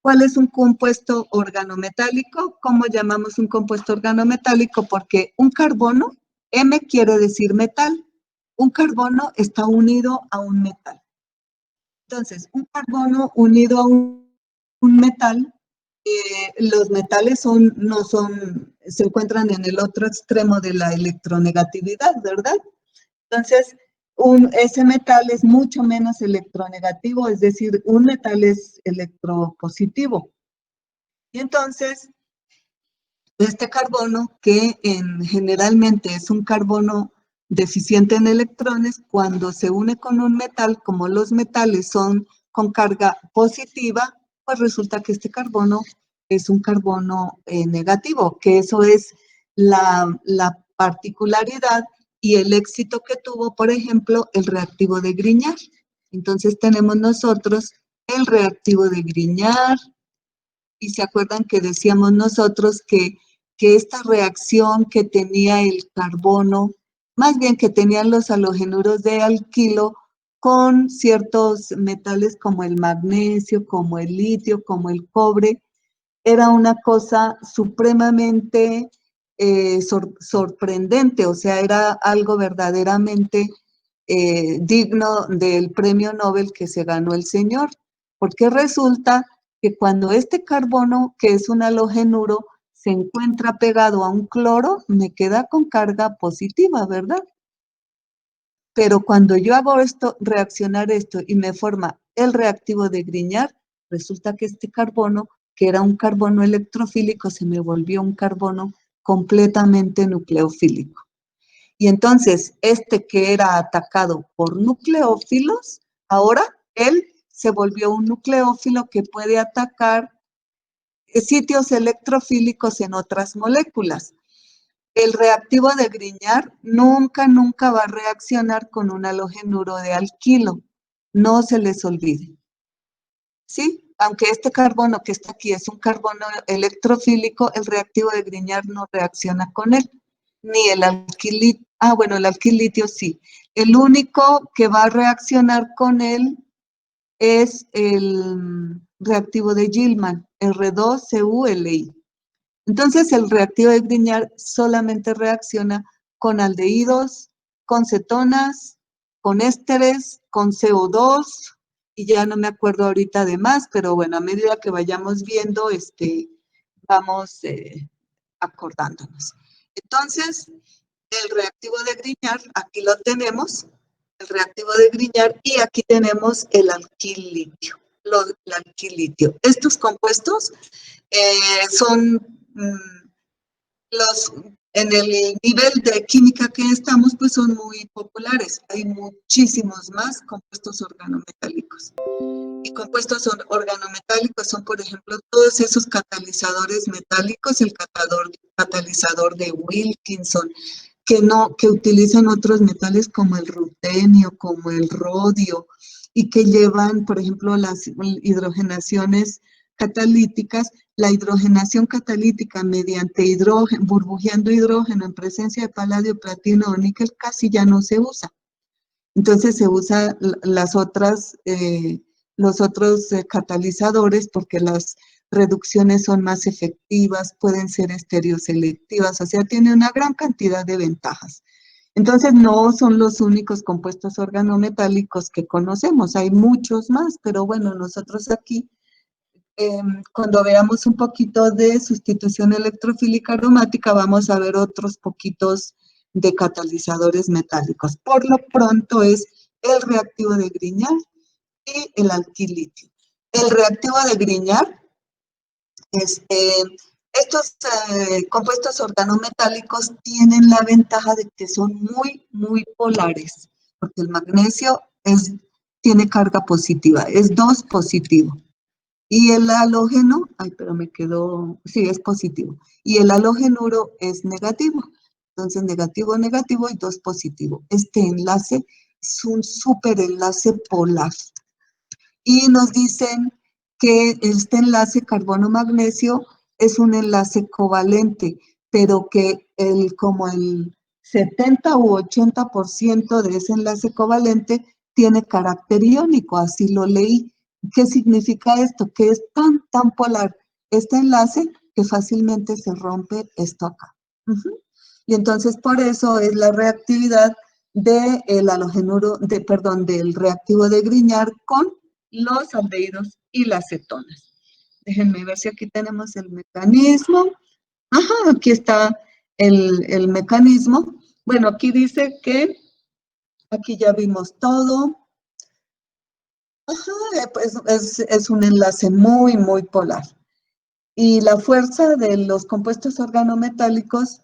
¿Cuál es un compuesto organometálico? ¿Cómo llamamos un compuesto organometálico? Porque un carbono, M quiere decir metal, un carbono está unido a un metal. Entonces, un carbono unido a un metal, los metales no son, se encuentran en el otro extremo de la electronegatividad, ¿verdad? Entonces, ese metal es mucho menos electronegativo, es decir, un metal es electropositivo. Y entonces, este carbono, que generalmente es un carbono deficiente en electrones, cuando se une con un metal, como los metales son con carga positiva, pues resulta que este carbono es un carbono negativo, que eso es la particularidad y el éxito que tuvo, por ejemplo, el reactivo de Grignard. Entonces tenemos nosotros el reactivo de Grignard, y se acuerdan que decíamos nosotros que esta reacción que tenía el carbono, más bien que tenían los halogenuros de alquilo con ciertos metales como el magnesio, como el litio, como el cobre, era una cosa supremamente sorprendente, o sea, era algo verdaderamente digno del premio Nobel que se ganó el señor, porque resulta que cuando este carbono, que es un halogenuro, se encuentra pegado a un cloro, me queda con carga positiva, ¿verdad? Pero cuando yo hago esto, reaccionar esto y me forma el reactivo de Grignard, resulta que este carbono, que era un carbono electrofílico, se me volvió un carbono completamente nucleofílico. Y entonces, este que era atacado por nucleófilos, ahora él se volvió un nucleófilo que puede atacar sitios electrofílicos en otras moléculas. El reactivo de Grignard nunca va a reaccionar con un halogenuro de alquilo. No se les olvide. ¿Sí? Aunque este carbono que está aquí es un carbono electrofílico, el reactivo de Grignard no reacciona con él. Ni el alquilitio. Ah, bueno, el alquilitio sí. El único que va a reaccionar con él es el reactivo de Gilman, R2CuLi. Entonces, el reactivo de Grignard solamente reacciona con aldehídos, con cetonas, con ésteres, con CO2, y ya no me acuerdo ahorita de más, pero bueno, a medida que vayamos viendo, vamos acordándonos. Entonces, el reactivo de Grignard, aquí lo tenemos, el reactivo de Grignard, y aquí tenemos el alquilitio. El alquilitio. Estos compuestos son en el nivel de química que estamos, pues son muy populares. Hay muchísimos más compuestos organometálicos. Y compuestos organometálicos son, por ejemplo, todos esos catalizadores metálicos, el catalizador de Wilkinson, que utilizan otros metales como el rutenio, como el rodio, y que llevan, por ejemplo, las hidrogenaciones catalíticas. La hidrogenación catalítica mediante burbujeando hidrógeno en presencia de paladio, platino o níquel casi ya no se usa. Entonces se usa los otros catalizadores porque las reducciones son más efectivas, pueden ser estereoselectivas, o sea, tiene una gran cantidad de ventajas. Entonces, no son los únicos compuestos organometálicos que conocemos, hay muchos más, pero bueno, nosotros aquí, cuando veamos un poquito de sustitución electrofílica aromática, vamos a ver otros poquitos de catalizadores metálicos. Por lo pronto es el reactivo de Grignard y el alquilitio. El reactivo de Grignard Estos compuestos organometálicos tienen la ventaja de que son muy, muy polares, porque el magnesio tiene carga positiva, es 2 positivo. Y el halógeno, ay, pero me quedó, sí, es positivo. Y el halógenuro es negativo. Entonces, negativo, negativo y 2 positivo. Este enlace es un superenlace polar. Y nos dicen que este enlace carbono-magnesio es un enlace covalente, pero que como el 70 u 80% de ese enlace covalente tiene carácter iónico, así lo leí. ¿Qué significa esto? Que es tan polar este enlace que fácilmente se rompe esto acá. Y entonces por eso es la reactividad del halogenuro, del reactivo de Grignard con los aldehídos y las cetonas. Déjenme ver si aquí tenemos el mecanismo. Ajá, aquí está el mecanismo. Bueno, aquí dice que aquí ya vimos todo. Ajá, pues es un enlace muy, muy polar. Y la fuerza de los compuestos organometálicos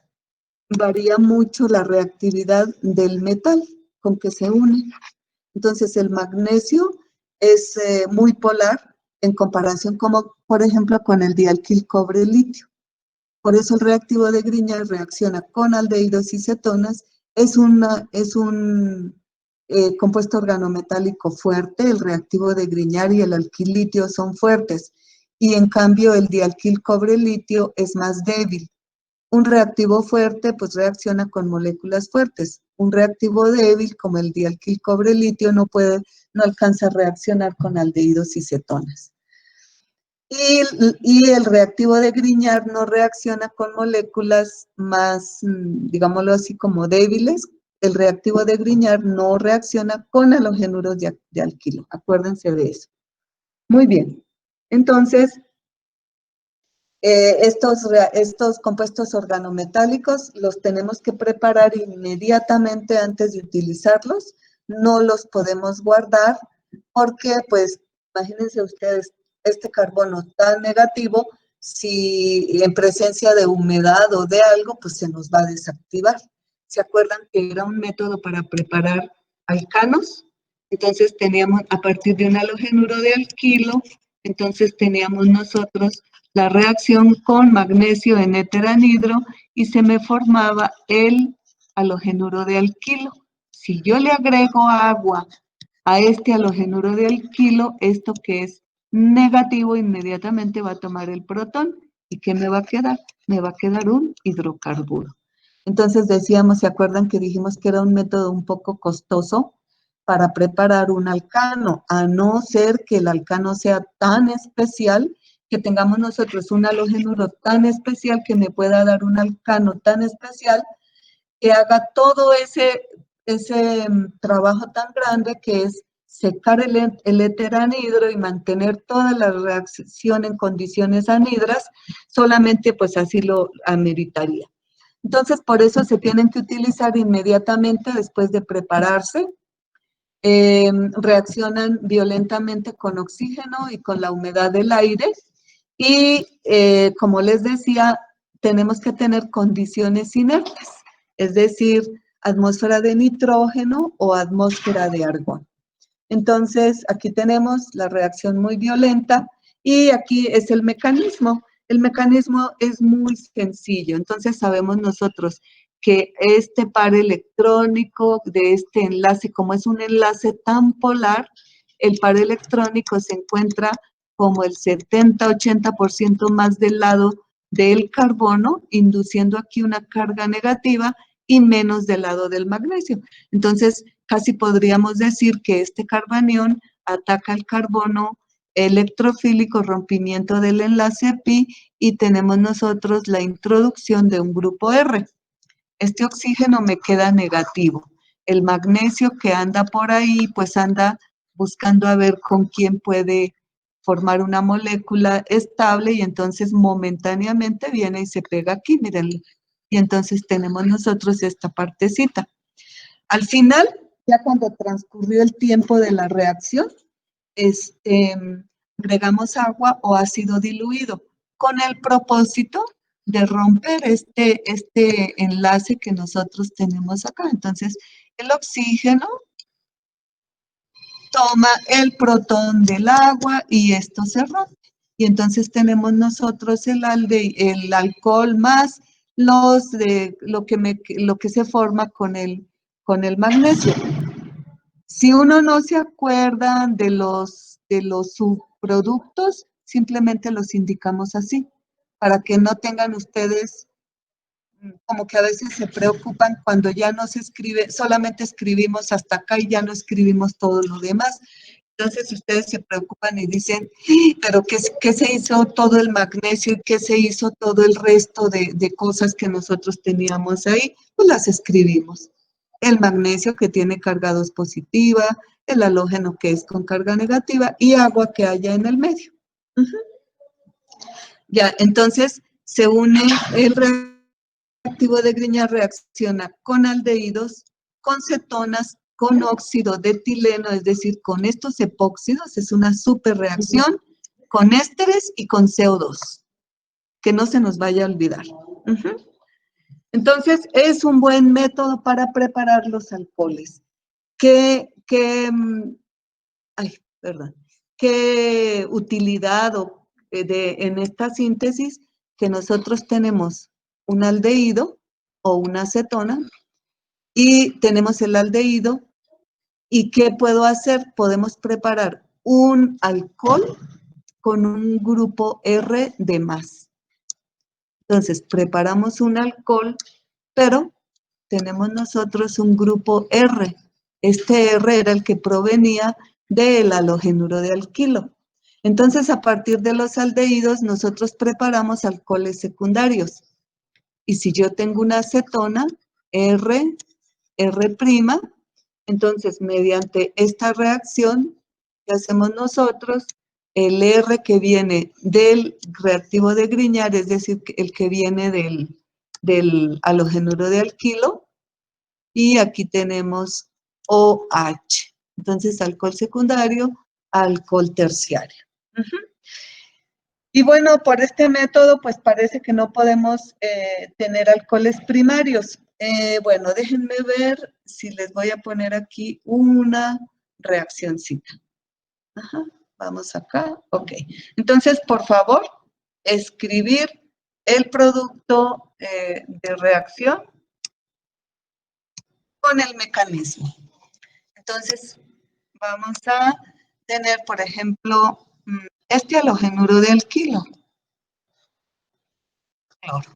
varía mucho la reactividad del metal con que se une. Entonces, el magnesio es muy polar en comparación, como por ejemplo, con el dialquil cobre-litio. Por eso el reactivo de Grignard reacciona con aldehídos y cetonas. Es un compuesto organometálico fuerte. El reactivo de Grignard y el alquil-litio son fuertes. Y en cambio, el dialquil cobre-litio es más débil. Un reactivo fuerte, pues reacciona con moléculas fuertes. Un reactivo débil, como el dialquil cobre-litio, no alcanza a reaccionar con aldehídos y cetonas. Y el reactivo de Grignard no reacciona con moléculas más, digámoslo así, como débiles. El reactivo de Grignard no reacciona con halogenuros de alquilo. Acuérdense de eso. Muy bien. Entonces, estos compuestos organometálicos los tenemos que preparar inmediatamente antes de utilizarlos. No los podemos guardar porque, pues, imagínense ustedes, este carbono tan negativo, si en presencia de humedad o de algo, pues se nos va a desactivar. ¿Se acuerdan que era un método para preparar alcanos? Entonces teníamos, a partir de un halogenuro de alquilo, entonces teníamos nosotros la reacción con magnesio en éteranhidro y se me formaba el halogenuro de alquilo. Si yo le agrego agua a este halogenuro de alquilo, esto que es negativo inmediatamente va a tomar el protón. ¿Y qué me va a quedar? Me va a quedar un hidrocarburo. Entonces decíamos, ¿se acuerdan que dijimos que era un método un poco costoso para preparar un alcano? A no ser que el alcano sea tan especial que tengamos nosotros un halogenuro tan especial que me pueda dar un alcano tan especial que haga todo ese trabajo tan grande que es secar el éter-anhidro y mantener toda la reacción en condiciones anhidras, solamente pues así lo ameritaría. Entonces, por eso se tienen que utilizar inmediatamente después de prepararse. Reaccionan violentamente con oxígeno y con la humedad del aire. Y como les decía, tenemos que tener condiciones inertes, es decir, atmósfera de nitrógeno o atmósfera de argón. Entonces, aquí tenemos la reacción muy violenta y aquí es el mecanismo. El mecanismo es muy sencillo. Entonces, sabemos nosotros que este par electrónico de este enlace, como es un enlace tan polar, el par electrónico se encuentra como el 70-80% más del lado del carbono, induciendo aquí una carga negativa y menos del lado del magnesio. Entonces, casi podríamos decir que este carbanión ataca el carbono electrofílico, rompimiento del enlace pi, y tenemos nosotros la introducción de un grupo R. Este oxígeno me queda negativo. El magnesio que anda por ahí, pues anda buscando a ver con quién puede formar una molécula estable y entonces momentáneamente viene y se pega aquí, miren. Y entonces tenemos nosotros esta partecita. Al final, ya cuando transcurrió el tiempo de la reacción, agregamos agua o ácido diluido con el propósito de romper este enlace que nosotros tenemos acá. Entonces, el oxígeno toma el protón del agua y esto se rompe. Y entonces tenemos nosotros el alcohol más lo que se forma con el magnesio. Si uno no se acuerda de los subproductos, simplemente los indicamos así, para que no tengan ustedes como que a veces se preocupan cuando ya no se escribe, solamente escribimos hasta acá y ya no escribimos todo lo demás. Entonces ustedes se preocupan y dicen, pero ¿qué se hizo todo el magnesio y qué se hizo todo el resto de cosas que nosotros teníamos ahí? Pues las escribimos. El magnesio que tiene carga 2 positiva, el halógeno que es con carga negativa y agua que haya en el medio. Ya, entonces se une el reactivo de Grignard reacciona con aldehídos, con cetonas, con óxido de etileno, es decir, con estos epóxidos, es una superreacción con ésteres y con CO2, que no se nos vaya a olvidar. Entonces, es un buen método para preparar los alcoholes. ¿Qué utilidad en esta síntesis? Que nosotros tenemos un aldehído o una acetona y tenemos el aldehído. ¿Y qué puedo hacer? Podemos preparar un alcohol con un grupo R de más. Entonces, preparamos un alcohol, pero tenemos nosotros un grupo R. Este R era el que provenía del halogenuro de alquilo. Entonces, a partir de los aldehídos, nosotros preparamos alcoholes secundarios. Y si yo tengo una acetona, R', entonces mediante esta reacción que hacemos nosotros, el R que viene del reactivo de Grignard, es decir, el que viene del halogenuro de alquilo, y aquí tenemos OH. Entonces, alcohol secundario, alcohol terciario. Y bueno, por este método, pues parece que no podemos tener alcoholes primarios. Bueno, déjenme ver si les voy a poner aquí una reaccioncita. Ajá, vamos acá, ok. Entonces, por favor, escribir el producto de reacción con el mecanismo. Entonces, vamos a tener, por ejemplo, este halogenuro de alquilo. Cloro.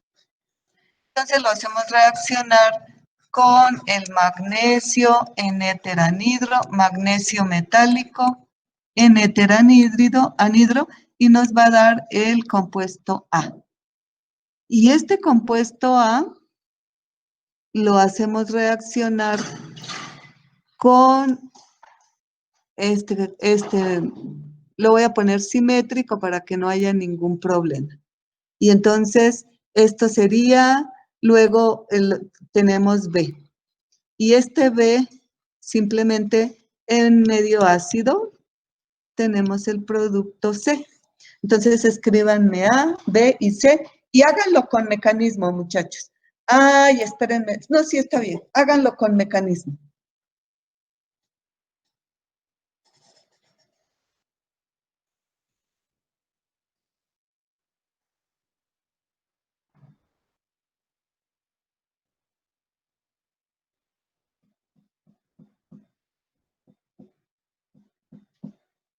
Entonces lo hacemos reaccionar con el magnesio en eteranhidro, magnesio metálico en eteranhidro, y nos va a dar el compuesto A. Y este compuesto A lo hacemos reaccionar con lo voy a poner simétrico para que no haya ningún problema. Y entonces esto sería, luego tenemos B. Y este B, simplemente en medio ácido, tenemos el producto C. Entonces escríbanme A, B y C y háganlo con mecanismo, muchachos. Ay, espérenme. No, sí está bien. Háganlo con mecanismo.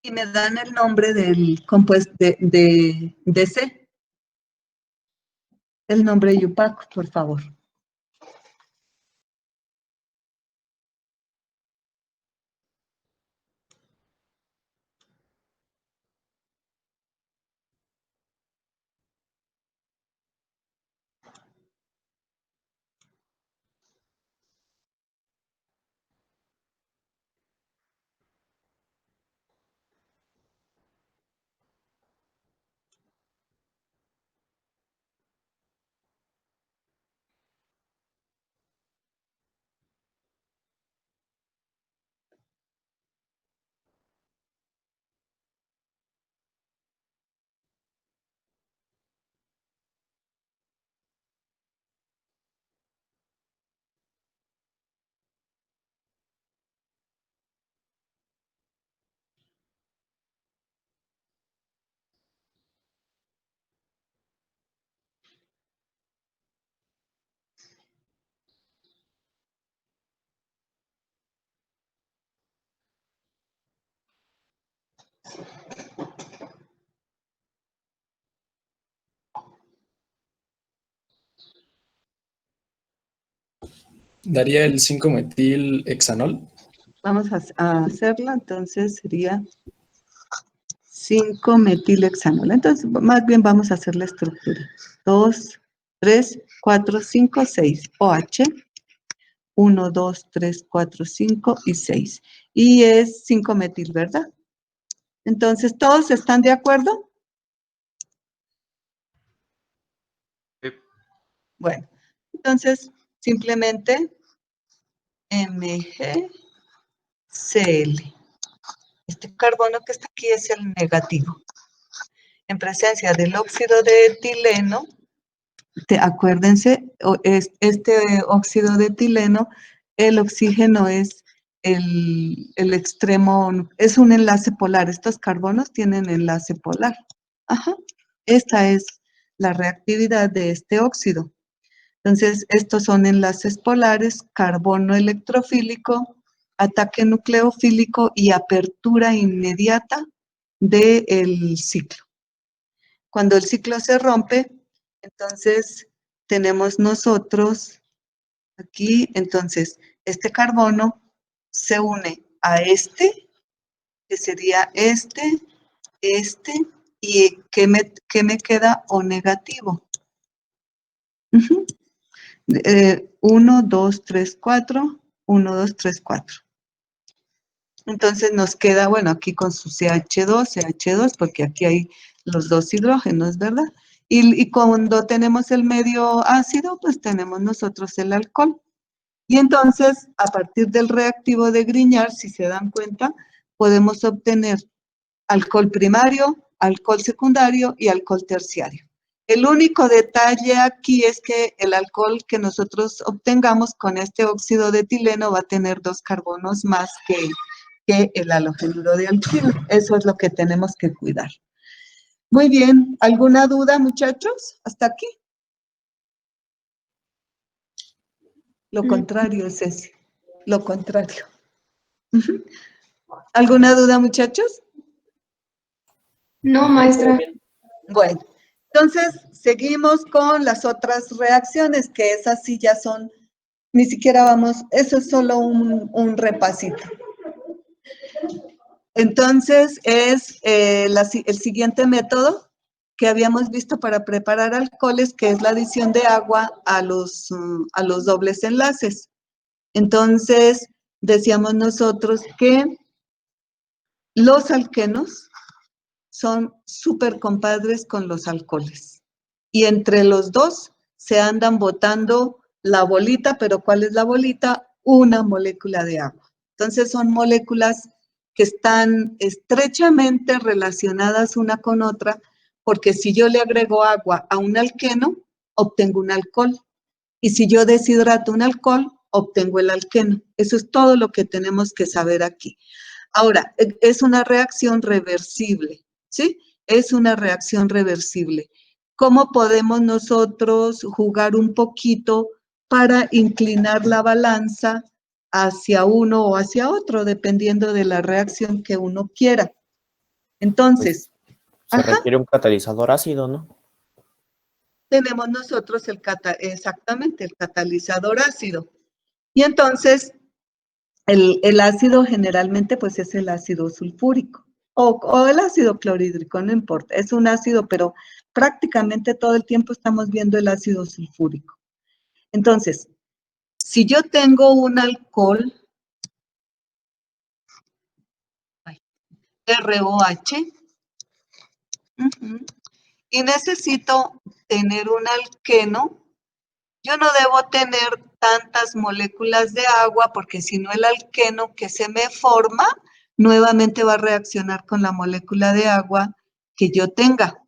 Y me dan el nombre del compuesto de C. El nombre Yupac, por favor. Daría el 5-metil-hexanol. Vamos a hacerla, entonces sería 5-metilhexanol. Entonces, más bien vamos a hacer la estructura. 2, 3, 4, 5, 6. OH. 1, 2, 3, 4, 5 y 6. Y es 5-metil, ¿verdad? Entonces, ¿todos están de acuerdo? Sí. Bueno, entonces, simplemente MgCl. Este carbono que está aquí es el negativo. En presencia del óxido de etileno, acuérdense, este óxido de etileno, el oxígeno es el extremo, es un enlace polar. Estos carbonos tienen enlace polar. Ajá. Esta es la reactividad de este óxido. Entonces, estos son enlaces polares, carbono electrofílico, ataque nucleofílico y apertura inmediata del ciclo. Cuando el ciclo se rompe, entonces tenemos nosotros aquí, entonces, este carbono se une a este, que sería este, y ¿qué me queda? O negativo. 1, 2, 3, 4, 1, 2, 3, 4. Entonces nos queda, bueno, aquí con su CH2, porque aquí hay los dos hidrógenos, ¿verdad? Y cuando tenemos el medio ácido, pues tenemos nosotros el alcohol. Y entonces, a partir del reactivo de Grignard, si se dan cuenta, podemos obtener alcohol primario, alcohol secundario y alcohol terciario. El único detalle aquí es que el alcohol que nosotros obtengamos con este óxido de etileno va a tener 2 carbonos más que el halogenuro de alquilo. Eso es lo que tenemos que cuidar. Muy bien, ¿alguna duda, muchachos? ¿Hasta aquí? Lo contrario es ese, lo contrario. ¿Alguna duda, muchachos? No, maestra. Bueno, entonces seguimos con las otras reacciones, que esas sí ya son, ni siquiera vamos, eso es solo un repasito. Entonces es el siguiente método que habíamos visto para preparar alcoholes, que es la adición de agua a los dobles enlaces. Entonces, decíamos nosotros que los alquenos son súper compadres con los alcoholes. Y entre los dos se andan botando la bolita, pero ¿cuál es la bolita? Una molécula de agua. Entonces son moléculas que están estrechamente relacionadas una con otra, porque si yo le agrego agua a un alqueno, obtengo un alcohol. Y si yo deshidrato un alcohol, obtengo el alqueno. Eso es todo lo que tenemos que saber aquí. Ahora, es una reacción reversible, ¿sí? Es una reacción reversible. ¿Cómo podemos nosotros jugar un poquito para inclinar la balanza hacia uno o hacia otro, dependiendo de la reacción que uno quiera? Entonces, Se requiere un catalizador ácido, ¿no? tenemos nosotros exactamente el catalizador ácido. Y entonces, el ácido generalmente pues es el ácido sulfúrico o el ácido clorhídrico, no importa, es un ácido, pero prácticamente todo el tiempo estamos viendo el ácido sulfúrico. Entonces, si yo tengo un alcohol, ROH, y necesito tener un alqueno, yo no debo tener tantas moléculas de agua porque si no el alqueno que se me forma nuevamente va a reaccionar con la molécula de agua que yo tenga.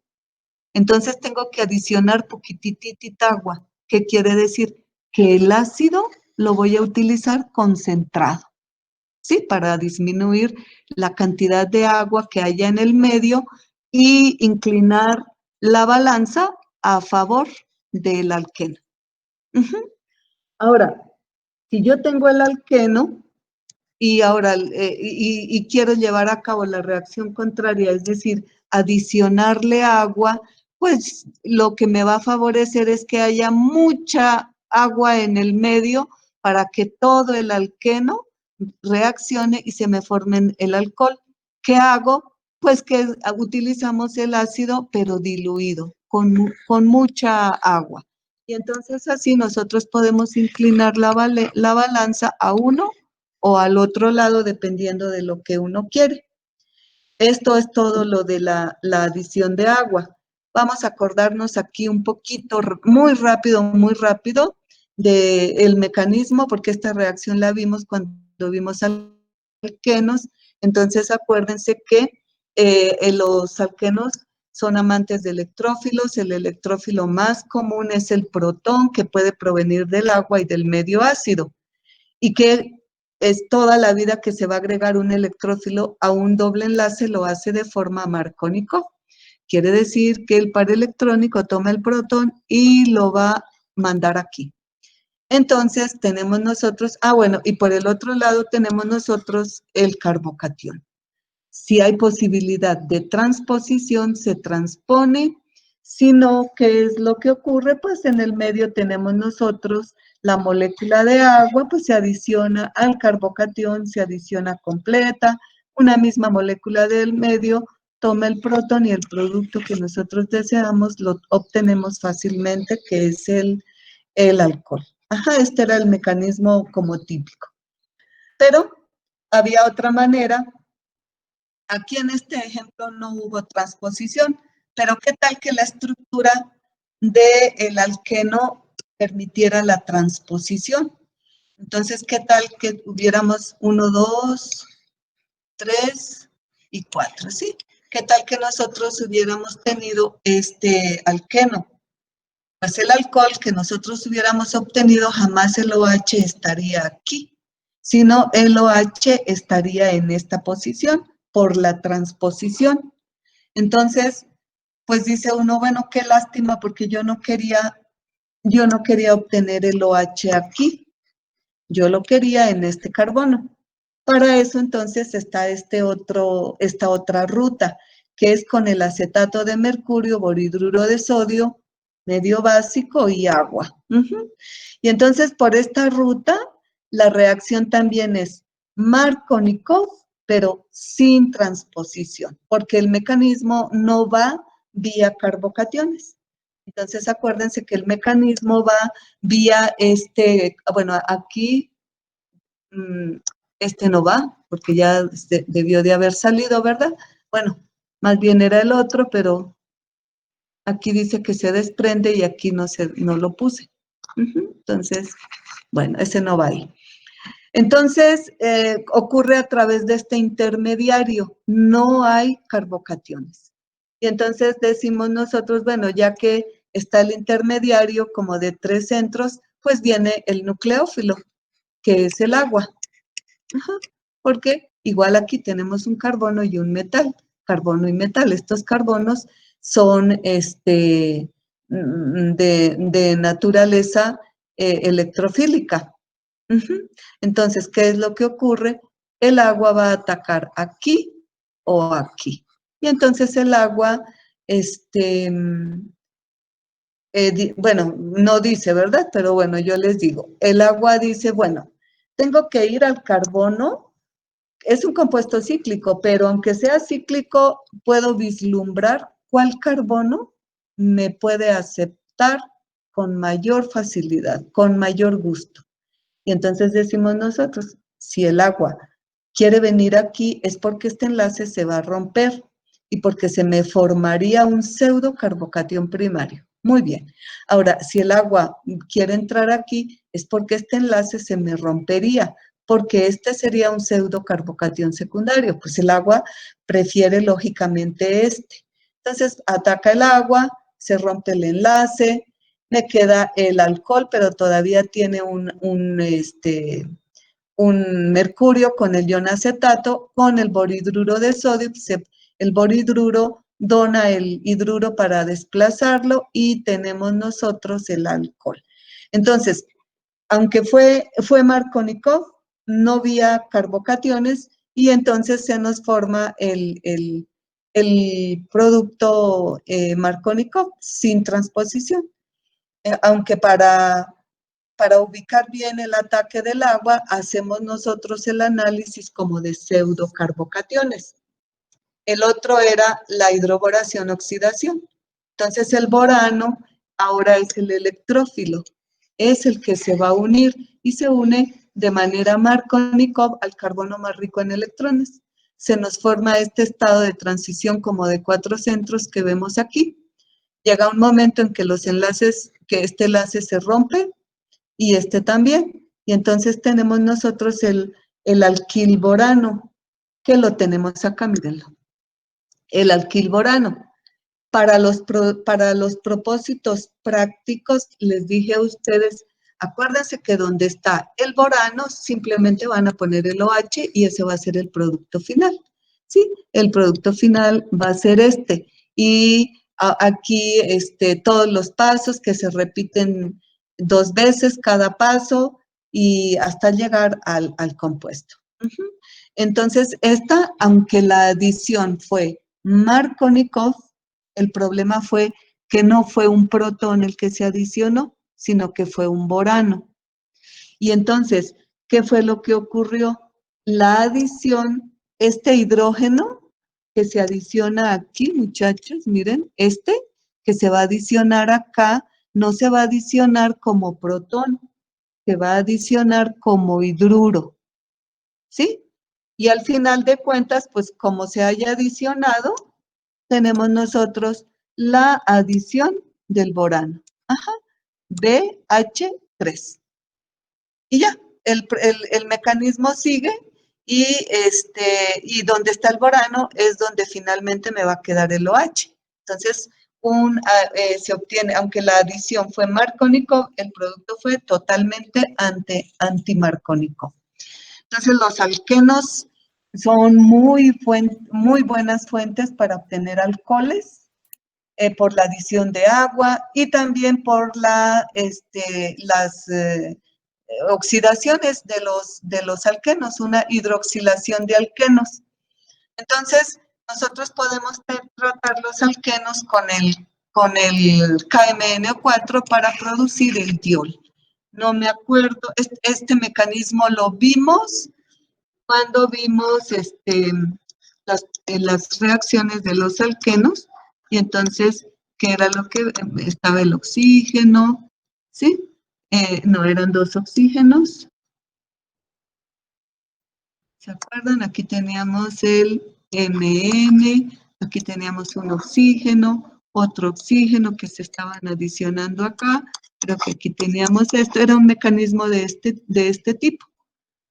Entonces tengo que adicionar poquititita agua. ¿Qué quiere decir? Que el ácido lo voy a utilizar concentrado, ¿sí? Para disminuir la cantidad de agua que haya en el medio y inclinar la balanza a favor del alqueno. Ahora, si yo tengo el alqueno, y ahora y quiero llevar a cabo la reacción contraria, es decir, adicionarle agua, pues lo que me va a favorecer es que haya mucha agua en el medio para que todo el alqueno reaccione y se me forme el alcohol. ¿Qué hago? Pues que utilizamos el ácido, pero diluido, con mucha agua. Y entonces así nosotros podemos inclinar la balanza a uno o al otro lado, dependiendo de lo que uno quiere. Esto es todo lo de la adición de agua. Vamos a acordarnos aquí un poquito, muy rápido, del mecanismo, porque esta reacción la vimos cuando vimos alquenos. Entonces, acuérdense que los alquenos son amantes de electrófilos. El electrófilo más común es el protón, que puede provenir del agua y del medio ácido, y que es toda la vida que se va a agregar un electrófilo a un doble enlace, lo hace de forma Marconi-Kou. Quiere decir que el par electrónico toma el protón y lo va a mandar aquí. Entonces tenemos nosotros, bueno, y por el otro lado tenemos nosotros el carbocatión. Si hay posibilidad de transposición, se transpone. Si no, ¿qué es lo que ocurre? Pues en el medio tenemos nosotros la molécula de agua, pues se adiciona al carbocatión, se adiciona completa. Una misma molécula del medio toma el protón y el producto que nosotros deseamos lo obtenemos fácilmente, que es el alcohol. Este era el mecanismo como típico. Pero había otra manera. Aquí en este ejemplo no hubo transposición, pero ¿qué tal que la estructura del alqueno permitiera la transposición? Entonces, ¿qué tal que tuviéramos 1, 2, 3 y 4? ¿Sí? ¿Qué tal que nosotros hubiéramos tenido este alqueno? Pues el alcohol que nosotros hubiéramos obtenido, jamás el OH estaría aquí, sino el OH estaría en esta posición por la transposición. Entonces, pues dice uno, bueno, qué lástima, porque yo no quería obtener el OH aquí, yo lo quería en este carbono. Para eso entonces está esta otra ruta, que es con el acetato de mercurio, borhidruro de sodio, medio básico y agua. Y entonces por esta ruta, la reacción también es Marconi-Kou, pero sin transposición, porque el mecanismo no va vía carbocationes. Entonces acuérdense que el mecanismo va vía bueno, aquí este no va, porque ya debió de haber salido, ¿verdad? Bueno, más bien era el otro, pero aquí dice que se desprende y aquí no lo puse. Entonces, bueno, ese no va ahí. Entonces, ocurre a través de este intermediario, no hay carbocationes. Y entonces decimos nosotros, bueno, ya que está el intermediario como de 3 centros, pues viene el nucleófilo, que es el agua. Porque igual aquí tenemos un carbono y un metal, carbono y metal. Estos carbonos son de naturaleza electrofílica. Entonces, ¿qué es lo que ocurre? El agua va a atacar aquí o aquí. Y entonces el agua, bueno, no dice, ¿verdad? Pero bueno, yo les digo, el agua dice, bueno, tengo que ir al carbono. Es un compuesto cíclico, pero aunque sea cíclico, puedo vislumbrar cuál carbono me puede aceptar con mayor facilidad, con mayor gusto. Y entonces decimos nosotros, si el agua quiere venir aquí, es porque este enlace se va a romper y porque se me formaría un pseudo carbocatión primario. Muy bien. Ahora, si el agua quiere entrar aquí, es porque este enlace se me rompería, porque este sería un pseudo carbocatión secundario. Pues el agua prefiere lógicamente este. Entonces, ataca el agua, se rompe el enlace, me queda el alcohol, pero todavía tiene un mercurio con el ion acetato, con el borhidruro de sodio. El borhidruro dona el hidruro para desplazarlo y tenemos nosotros el alcohol. Entonces, aunque fue Marconi-Kou, no vía carbocationes, y entonces se nos forma el producto Markovnikov sin transposición. Aunque para ubicar bien el ataque del agua, hacemos nosotros el análisis como de pseudocarbocationes. El otro era la hidroboración-oxidación. Entonces el borano ahora es el electrófilo, es el que se va a unir y se une de manera Markovnikov al carbono más rico en electrones. Se nos forma este estado de transición como de 4 centros que vemos aquí. Llega un momento en que los enlaces, que este enlace se rompe y este también. Y entonces tenemos nosotros el alquilborano, que lo tenemos acá, mírenlo. El alquilborano. Para los propósitos prácticos, les dije a ustedes, acuérdense que donde está el borano, simplemente van a poner el OH y ese va a ser el producto final. ¿Sí? El producto final va a ser este. Y aquí todos los pasos que se repiten 2 veces cada paso y hasta llegar al compuesto. Entonces, esta, aunque la adición fue Markovnikov, el problema fue que no fue un protón el que se adicionó, sino que fue un borano. Y entonces, ¿qué fue lo que ocurrió? La adición, este hidrógeno que se adiciona aquí, muchachos, miren, que se va a adicionar acá, no se va a adicionar como protón, se va a adicionar como hidruro, ¿sí? Y al final de cuentas, pues como se haya adicionado, tenemos nosotros la adición del borano. Ajá, BH3. Y ya, el mecanismo sigue y donde está el borano es donde finalmente me va a quedar el OH. Entonces, se obtiene, aunque la adición fue Markovnikov, el producto fue totalmente anti-Markovnikov. Entonces, los alquenos son muy buenas fuentes para obtener alcoholes por la adición de agua y también por las oxidaciones de los alquenos, una hidroxilación de alquenos. Entonces, nosotros podemos tratar los alquenos con el KMNO4 para producir el diol. No me acuerdo, este mecanismo lo vimos cuando vimos las reacciones de los alquenos, y entonces, ¿qué era lo que estaba el oxígeno? ¿Sí? No, eran 2 oxígenos. ¿Se acuerdan? Aquí teníamos el MN, aquí teníamos un oxígeno, otro oxígeno que se estaban adicionando acá, creo que aquí teníamos esto, era un mecanismo de este tipo.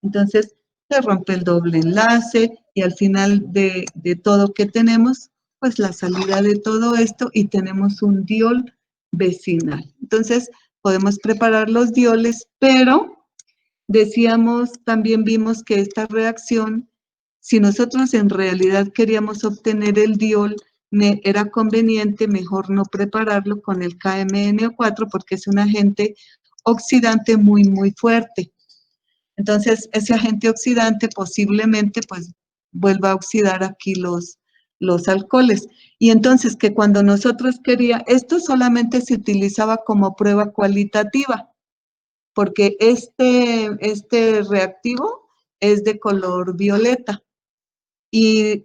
Entonces, se rompe el doble enlace y al final de todo que tenemos, pues la salida de todo esto y tenemos un diol vecinal. Entonces, podemos preparar los dioles, pero decíamos, también vimos que esta reacción, si nosotros en realidad queríamos obtener el diol, era conveniente mejor no prepararlo con el KMNO4 porque es un agente oxidante muy fuerte. Entonces, ese agente oxidante posiblemente pues vuelva a oxidar aquí los alcoholes. Y entonces que cuando nosotros esto solamente se utilizaba como prueba cualitativa, porque este reactivo es de color violeta. Y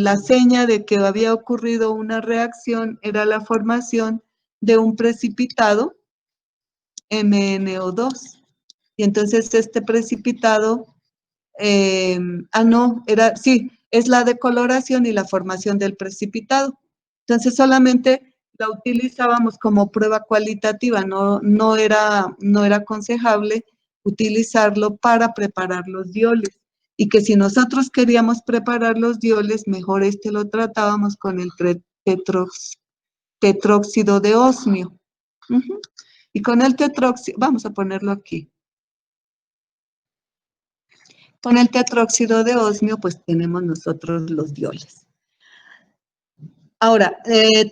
la seña de que había ocurrido una reacción era la formación de un precipitado MnO2. Y entonces este precipitado, es la decoloración y la formación del precipitado. Entonces solamente la utilizábamos como prueba cualitativa, no era aconsejable utilizarlo para preparar los dioles. Y que si nosotros queríamos preparar los dioles, mejor lo tratábamos con el tetróxido de osmio. Y con el tetróxido, vamos a ponerlo aquí. Con el tetróxido de osmio, pues tenemos nosotros los dioles. Ahora,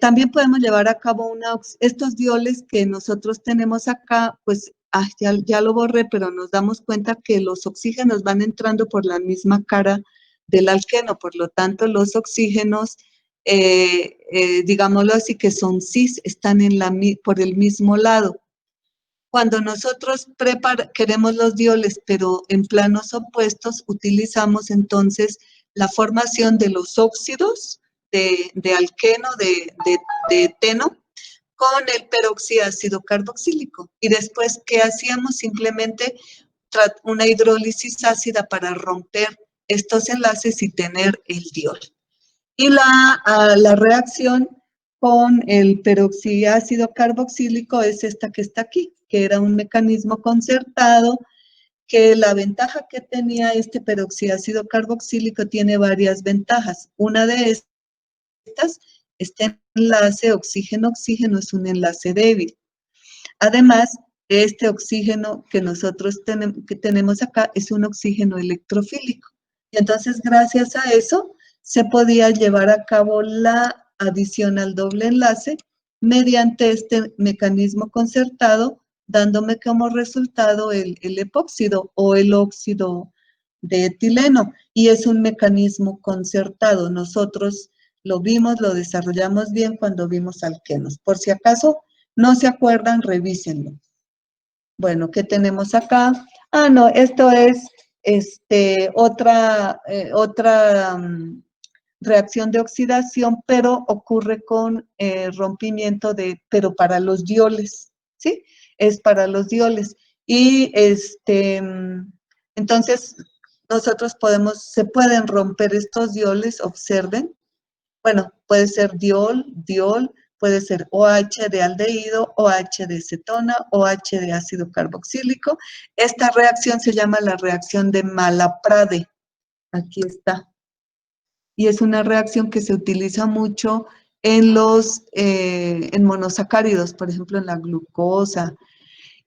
también podemos llevar a cabo estos dioles que nosotros tenemos acá, pues ya lo borré, pero nos damos cuenta que los oxígenos van entrando por la misma cara del alqueno, por lo tanto los oxígenos, digámoslo así, que son cis, están por el mismo lado. Cuando nosotros queremos los dioles, pero en planos opuestos, utilizamos entonces la formación de los óxidos de alqueno, de eteno, con el peroxiácido carboxílico. Y después, ¿qué hacíamos? Simplemente una hidrólisis ácida para romper estos enlaces y tener el diol. Y la reacción con el peroxiácido carboxílico es esta que está aquí, que era un mecanismo concertado, que la ventaja que tenía este peroxiácido carboxílico tiene varias ventajas. Una de estas, este enlace oxígeno-oxígeno es un enlace débil. Además, este oxígeno que nosotros tenemos acá es un oxígeno electrofílico. Y entonces, gracias a eso, se podía llevar a cabo la adición al doble enlace mediante este mecanismo concertado, dándome como resultado el epóxido o el óxido de etileno. Y es un mecanismo concertado. Nosotros lo vimos, lo desarrollamos bien cuando vimos alquenos. Por si acaso no se acuerdan, revísenlo. Bueno, ¿qué tenemos acá? Ah, no, esto es otra reacción de oxidación, pero ocurre con rompimiento pero para los dioles, ¿sí? Es para los dioles. Y entonces, se pueden romper estos dioles, observen. Bueno, puede ser diol, puede ser OH de aldehído, OH de cetona, OH de ácido carboxílico. Esta reacción se llama la reacción de Malaprade. Aquí está. Y es una reacción que se utiliza mucho en monosacáridos, por ejemplo, en la glucosa.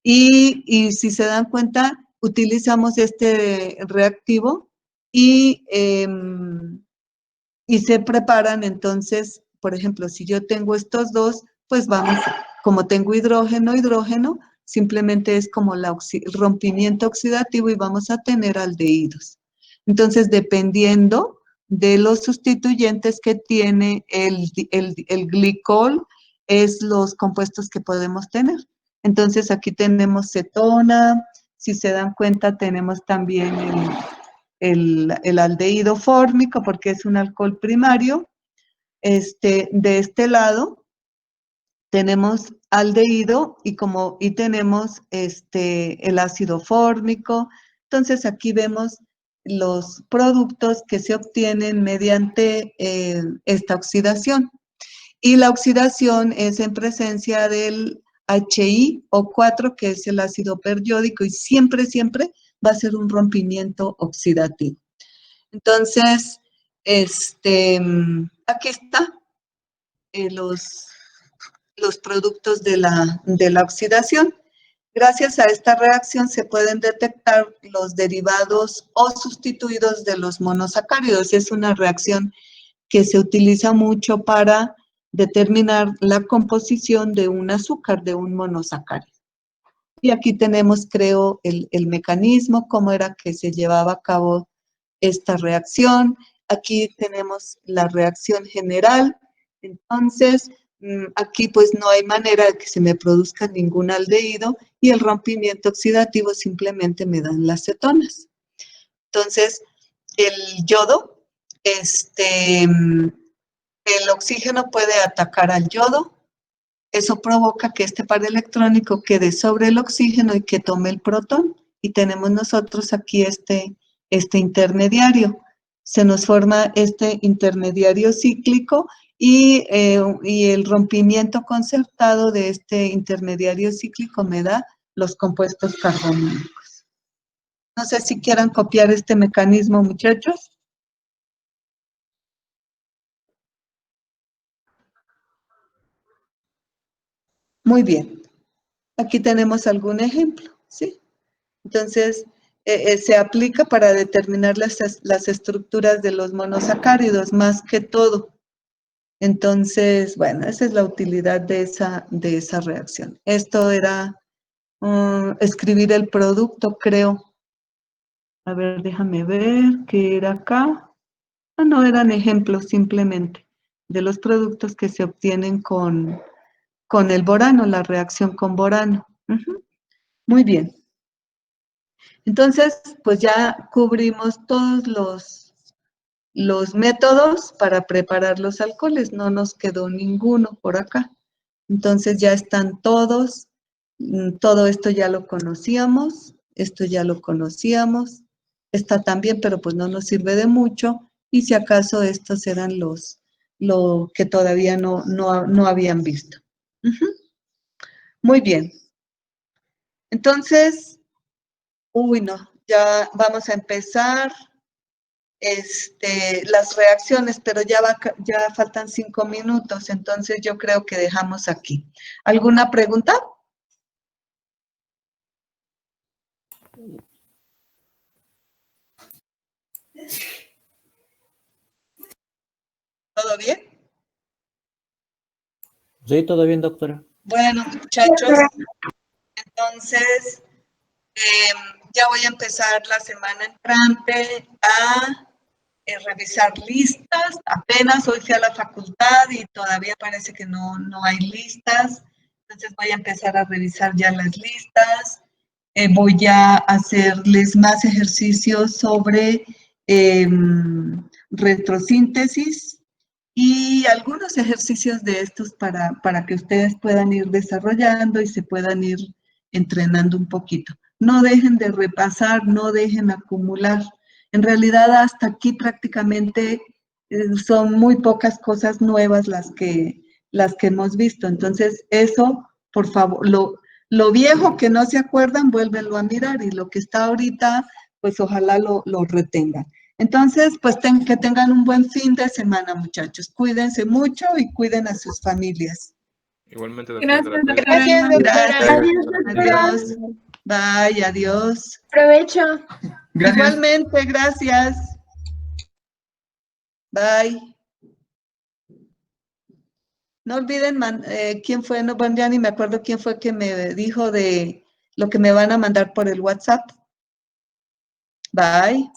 Y si se dan cuenta, utilizamos este reactivo y se preparan entonces, por ejemplo, si yo tengo estos dos, pues como tengo hidrógeno, simplemente es como el rompimiento oxidativo y vamos a tener aldehídos. Entonces, dependiendo de los sustituyentes que tiene el glicol, es los compuestos que podemos tener. Entonces, aquí tenemos cetona, si se dan cuenta, tenemos también el aldehído fórmico, porque es un alcohol primario. De este lado tenemos aldehído y tenemos el ácido fórmico. Entonces aquí vemos los productos que se obtienen mediante esta oxidación. Y la oxidación es en presencia del HiO4, que es el ácido periódico, y siempre va a ser un rompimiento oxidativo. Entonces, aquí está los productos de la oxidación. Gracias a esta reacción se pueden detectar los derivados o sustituidos de los monosacáridos. Es una reacción que se utiliza mucho para determinar la composición de un azúcar, de un monosacárido. Y aquí tenemos, creo, el mecanismo, cómo era que se llevaba a cabo esta reacción. Aquí tenemos la reacción general. Entonces, aquí pues no hay manera de que se me produzca ningún aldehído y el rompimiento oxidativo simplemente me dan las cetonas. Entonces, el yodo, el oxígeno puede atacar al yodo. Eso provoca que este par electrónico quede sobre el oxígeno y que tome el protón. Y tenemos nosotros aquí este intermediario. Se nos forma este intermediario cíclico y el rompimiento concertado de este intermediario cíclico me da los compuestos carbonúnicos. No sé si quieran copiar este mecanismo, muchachos. Muy bien. Aquí tenemos algún ejemplo, ¿sí? Entonces, se aplica para determinar las estructuras de los monosacáridos, más que todo. Entonces, bueno, esa es la utilidad de esa reacción. Esto era escribir el producto, creo. A ver, déjame ver qué era acá. Ah, no, eran ejemplos simplemente de los productos que se obtienen con el borano, la reacción con borano. Ujú. Muy bien. Entonces, pues ya cubrimos todos los métodos para preparar los alcoholes. No nos quedó ninguno por acá. Entonces ya están todos. Todo esto ya lo conocíamos. Esto ya lo conocíamos. Está también, pero pues no nos sirve de mucho. Y si acaso estos eran lo que todavía no habían visto. Ujú. Muy bien. Entonces, uy, no, ya vamos a empezar las reacciones, pero ya faltan 5 minutos, entonces yo creo que dejamos aquí. ¿Alguna pregunta? ¿Todo bien? Sí, todo bien, doctora. Bueno, muchachos, entonces ya voy a empezar la semana entrante a revisar listas. Apenas hoy fui a la facultad y todavía parece que no hay listas. Entonces voy a empezar a revisar ya las listas. Voy a hacerles más ejercicios sobre retrosíntesis y algunos ejercicios de estos para que ustedes puedan ir desarrollando y se puedan ir entrenando un poquito. No dejen de repasar, no dejen acumular. En realidad, hasta aquí prácticamente son muy pocas cosas nuevas las que hemos visto. Entonces, eso, por favor, lo viejo que no se acuerdan, vuélvenlo a mirar y lo que está ahorita, pues ojalá lo retengan. Entonces, pues que tengan un buen fin de semana, muchachos. Cuídense mucho y cuiden a sus familias. Igualmente, doctora. Gracias, doctora. Gracias, doctora. Gracias. Adiós, doctora. Adiós. Bye, adiós. Provecho. Gracias. Igualmente, gracias. Bye. No olviden, ¿quién fue? No, bueno, ya ni me acuerdo quién fue que me dijo de lo que me van a mandar por el WhatsApp. Bye.